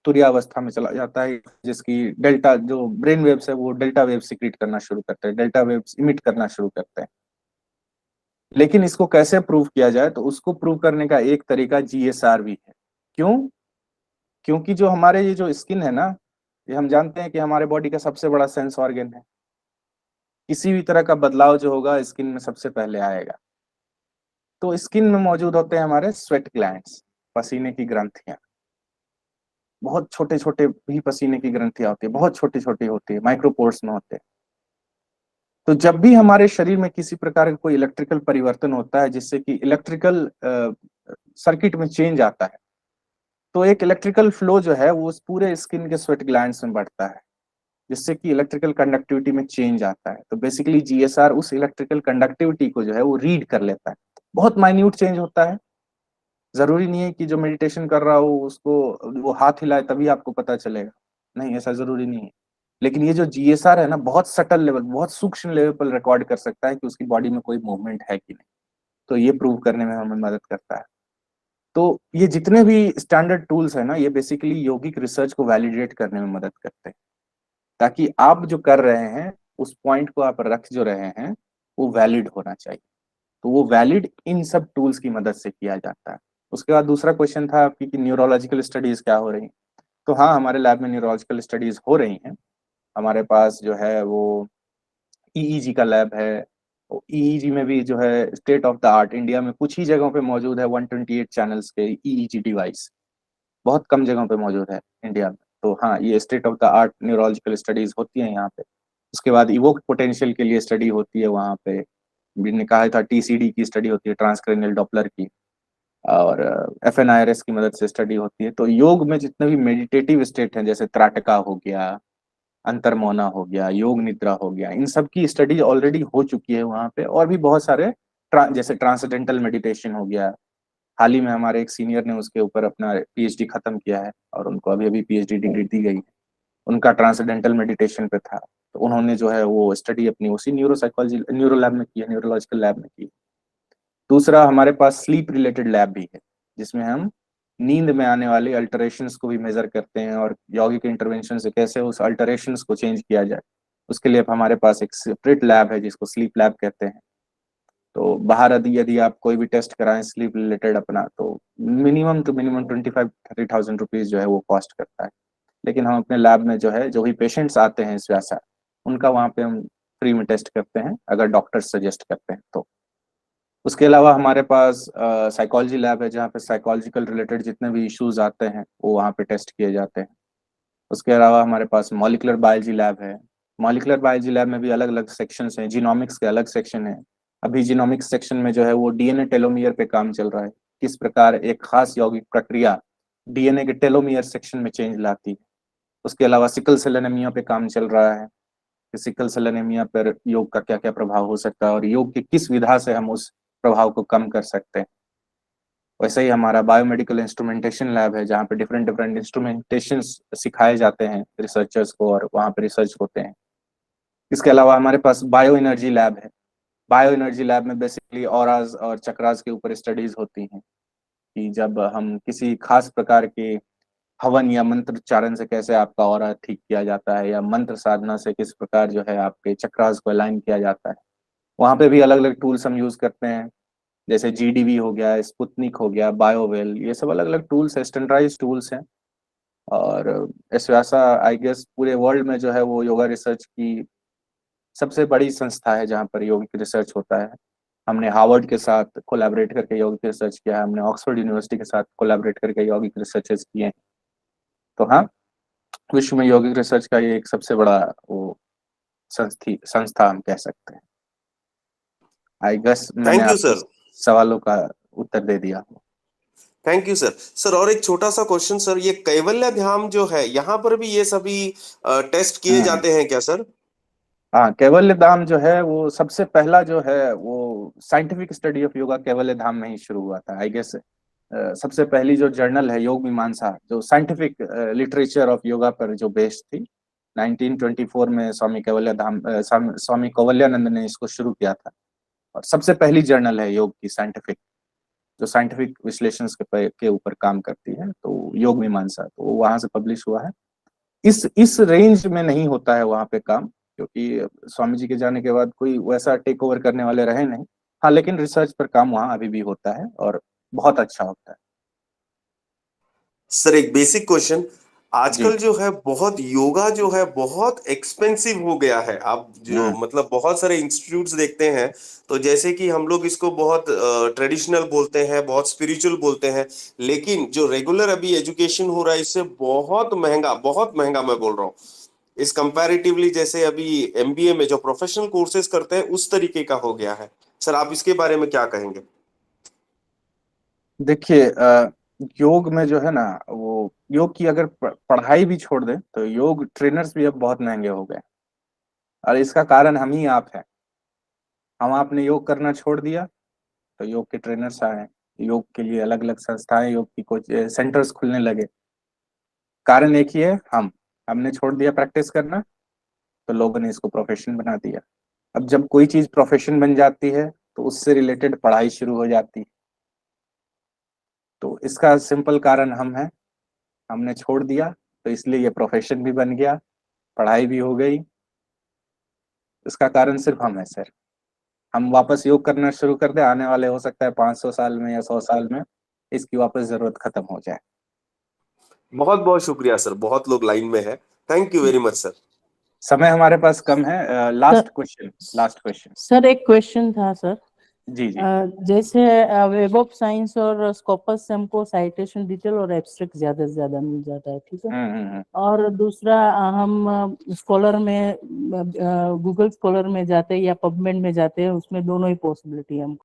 तुरीयावस्था में चला जाता है, जिसकी डेल्टा जो ब्रेन वेव्स है वो डेल्टा वेव सिक्रीट करना शुरू करते हैं, डेल्टा वेव्स इमिट करना शुरू करते हैं। लेकिन इसको कैसे प्रूव किया जाए, तो उसको प्रूव करने का एक तरीका जीएसआर भी है। क्यों? क्योंकि जो हमारे ये जो स्किन है ना, ये हम जानते हैं कि हमारे बॉडी का सबसे बड़ा सेंस ऑर्गन है। किसी भी तरह का बदलाव जो होगा स्किन में सबसे पहले आएगा। तो स्किन में मौजूद होते हैं हमारे स्वेट ग्लैंड्स, पसीने की ग्रंथियां। बहुत छोटे छोटे भी पसीने की ग्रंथियां होती है, बहुत छोटी छोटी होती है, माइक्रोपोर्स में होते हैं। तो जब भी हमारे शरीर में किसी प्रकार का कोई इलेक्ट्रिकल परिवर्तन होता है जिससे कि इलेक्ट्रिकल सर्किट में चेंज आता है, तो एक इलेक्ट्रिकल फ्लो जो है वो उस पूरे स्किन के स्वेट ग्लैंड्स में बढ़ता है, जिससे कि इलेक्ट्रिकल कंडक्टिविटी में चेंज आता है। तो बेसिकली जीएसआर उस इलेक्ट्रिकल कंडक्टिविटी को जो है वो रीड कर लेता है। बहुत माइन्यूट चेंज होता है। जरूरी नहीं है कि जो मेडिटेशन कर रहा हो उसको वो हाथ हिलाए तभी आपको पता चलेगा, नहीं, ऐसा जरूरी नहीं है। लेकिन ये जो जीएसआर है ना, बहुत सटल लेवल, बहुत सूक्ष्म लेवल पर रिकॉर्ड कर सकता है कि उसकी बॉडी में कोई मूवमेंट है कि नहीं। तो ये प्रूव करने में हमें मदद करता है। तो ये जितने भी स्टैंडर्ड टूल्स है ना, ये बेसिकली यौगिक रिसर्च को वैलिडेट करने में मदद करते हैं, ताकि आप जो कर रहे हैं उस पॉइंट को आप रख जो रहे हैं वो वैलिड होना चाहिए। तो वो वैलिड इन सब टूल्स की मदद से किया जाता है। उसके बाद दूसरा क्वेश्चन था आपकी कि न्यूरोलॉजिकल स्टडीज क्या हो रही हैं। तो हाँ, हमारे लैब में न्यूरोलॉजिकल स्टडीज हो रही हैं। हमारे पास जो है वो ईईजी का लैब है। ईईजी में भी जो है state of the art, India में कुछ ही जगहों पे मौजूद है 128 चैनल्स के ईईजी डिवाइस, बहुत कम जगहों पे मौजूद है इंडिया में। तो हाँ, ये state of the art neurological studies होती हैं यहाँ पे। उसके बाद इवोक पोटेंशियल के लिए स्टडी होती है वहाँ पे। मैंने कहा था टीसीडी की स्टडी होती है, ट्रांसक्रेनियल डॉपलर की। और एफएनआईआरएस की मदद से स्टडी होती है। तो योग में जितने भी मेडिटेटिव स्टेट हैं, जैसे त्राटका हो गया, अंतर्मौना हो गया, योग निद्रा हो गया, इन सब की स्टडी ऑलरेडी हो चुकी है वहाँ पे। और भी बहुत सारे जैसे ट्रांसडेंटल मेडिटेशन हो गया। हाल ही में हमारे एक सीनियर ने उसके ऊपर अपना पीएचडी खत्म किया है और उनको अभी अभी पीएचडी डिग्री दी गई है। उनका ट्रांसडेंटल मेडिटेशन पे था। तो उन्होंने जो है वो स्टडी अपनी उसी न्यूरो साइकोलॉजी न्यूरो लैब में की है, न्यूरोलॉजिकल लैब में की है। दूसरा हमारे पास स्लीप रिलेटेड लैब भी है, जिसमें हम नींद में आने वाले अल्टरेशंस को भी मेजर करते हैं और यौगिक इंटरवेंशन से कैसे उस अल्टरेशंस को चेंज किया जाए। उसके लिए हमारे पास एक सेपरेट लैब है जिसको स्लीप लैब कहते हैं। तो बाहर यदि यदि आप कोई भी टेस्ट कराएं स्लीप रिलेटेड अपना, तो मिनिमम 25-30,000 रुपीज जो है वो कॉस्ट करता है। लेकिन हम अपने लैब में जो है, जो भी पेशेंट्स आते हैं इस वैसा, उनका वहाँ पे हम फ्री में टेस्ट करते हैं अगर डॉक्टर सजेस्ट करते हैं तो। उसके अलावा हमारे पास साइकोलॉजी लैब है, जहाँ पे साइकोलॉजिकल रिलेटेड जितने भी इश्यूज आते हैं वो वहाँ पे टेस्ट किए जाते हैं। उसके अलावा हमारे पास मॉलिकुलर बायोलॉजी लैब है। मॉलिकुलर बायोलॉजी लैब में भी अलग अलग सेक्शंस हैं। जीनोमिक्स के अलग सेक्शन है। अभी जीनोमिक्स सेक्शन में जो है वो डीएनए टेलोमियर पे काम चल रहा है, किस प्रकार एक खास यौगिक प्रक्रिया डीएनए के टेलोमियर सेक्शन में चेंज लाती है। उसके अलावा सिकल सेल एनीमिया पे काम चल रहा है कि सिकल सेल एनीमिया पर योग का क्या क्या प्रभाव हो सकता है और योग की किस विधा से हम उस प्रभाव को कम कर सकते हैं। वैसे ही हमारा बायोमेडिकल इंस्ट्रूमेंटेशन लैब है, जहाँ पे डिफरेंट डिफरेंट इंस्ट्रूमेंटेशन सिखाए जाते हैं रिसर्चर्स को और वहाँ पे रिसर्च होते हैं। इसके अलावा हमारे पास बायो एनर्जी लैब है। बायो एनर्जी लैब में बेसिकली ऑराज और चक्रास के ऊपर स्टडीज होती हैं कि जब हम किसी खास प्रकार के हवन या मंत्र उच्चारण से कैसे आपका ऑरा ठीक किया जाता है, या मंत्र साधना से किस प्रकार जो है आपके चक्रास को अलाइन किया जाता है। वहाँ पे भी अलग अलग टूल्स हम यूज करते हैं, जैसे जीडीवी हो गया, स्पुतनिक हो गया, बायोवेल, ये सब अलग अलग टूल्स है, स्टैंडर्डाइज टूल्स हैं और एस्वासा आई गेस पूरे वर्ल्ड में जो है वो योगा रिसर्च की सबसे बड़ी संस्था है जहाँ पर योगिक रिसर्च होता है। हमने हार्वर्ड के साथ कोलैबोरेट करके यौगिक रिसर्च किया है, हमने ऑक्सफोर्ड यूनिवर्सिटी के साथ कोलैबोरेट करके यौगिक रिसर्चेस किए हैं। तो हाँ, विश्व में यौगिक रिसर्च का ये एक सबसे बड़ा वो संस्था हम कह सकते हैं। आई गेस मैंने थैंक यू आपके सर। सवालों का उत्तर दे दिया। Thank you sir. सर और एक छोटा सा क्वेश्चन सर, ये कैवल्य धाम जो है यहाँ पर भी ये सभी टेस्ट किए हम्म। जाते हैं क्या सर? हाँ, कैवल्य धाम जो है वो सबसे पहला जो है वो साइंटिफिक स्टडी ऑफ योगा कैवल्य धाम में ही शुरू हुआ था। आई गेस सबसे पहली जो जर्नल है योग मीमांसा, जो साइंटिफिक लिटरेचर ऑफ योगा पर जो बेस्ड थी, 1924 में स्वामी कैवल्य धाम स्वामी कौवल्यानंद ने इसको शुरू किया था। और सबसे पहली जर्नल है योग की साइंटिफिक, जो साइंटिफिक विश्लेषण के ऊपर काम करती है, तो योग मीमांसा, तो वहां से पब्लिश हुआ है। इस रेंज में नहीं होता है वहां पे काम, क्योंकि स्वामी जी के जाने के बाद कोई वैसा टेक ओवर करने वाले रहे नहीं। हाँ, लेकिन रिसर्च पर काम वहां अभी भी होता है और बहुत अच्छा होता है। सर एक बेसिक क्वेश्चन, जी। आजकल जो है बहुत योगा जो है बहुत एक्सपेंसिव हो गया है। आप जो हम्म। मतलब बहुत सारे इंस्टीट्यूट्स देखते हैं, तो जैसे कि हम लोग इसको बहुत ट्रेडिशनल बोलते हैं, बहुत स्पिरिचुअल बोलते हैं, लेकिन जो रेगुलर अभी एजुकेशन हो रहा है इससे बहुत महंगा मैं बोल रहा हूँ इस कंपैरेटिवली। जैसे अभी एमबीए में जो प्रोफेशनल कोर्सेज करते हैं उस तरीके का हो गया है। सर आप इसके बारे में क्या कहेंगे? देखिए, योग में जो है ना, वो योग की अगर पढ़ाई भी छोड़ दें तो योग ट्रेनर्स भी अब बहुत महंगे हो गए। और इसका कारण हम ही आप हैं। हम आपने योग करना छोड़ दिया तो योग के ट्रेनर्स आए, योग के लिए अलग अलग संस्थाएं, योग की कोच सेंटर्स खुलने लगे। कारण एक ही है, हमने छोड़ दिया प्रैक्टिस करना, तो लोगों ने इसको प्रोफेशन बना दिया। अब जब कोई चीज प्रोफेशन बन जाती है तो उससे रिलेटेड पढ़ाई शुरू हो जाती है। तो इसका सिंपल कारण हम हैं, हमने छोड़ दिया, तो इसलिए ये प्रोफेशन भी बन गया, पढ़ाई भी हो गई। इसका कारण सिर्फ हम है सर। हम वापस योग करना शुरू कर दे, आने वाले हो सकता है 500 साल में या 100 साल में इसकी वापस जरूरत खत्म हो जाए। बहुत बहुत शुक्रिया सर, बहुत लोग लाइन में है। Thank you very much sir. समय हमारे पास कम है। Sir last question. सर एक क्वेश्चन था सर। जी जी। जैसे वेब ऑफ साइंस और स्कॉपस से हमको साइटेशन डिटेल और एब्स्ट्रैक्ट ज्यादा से ज्यादा मिल जाता है, ठीक है। और दूसरा हम स्कॉलर में गूगल स्कॉलर में जाते हैं या पबमेड में जाते हैं, उसमें दोनों ही पॉसिबिलिटी है हमको।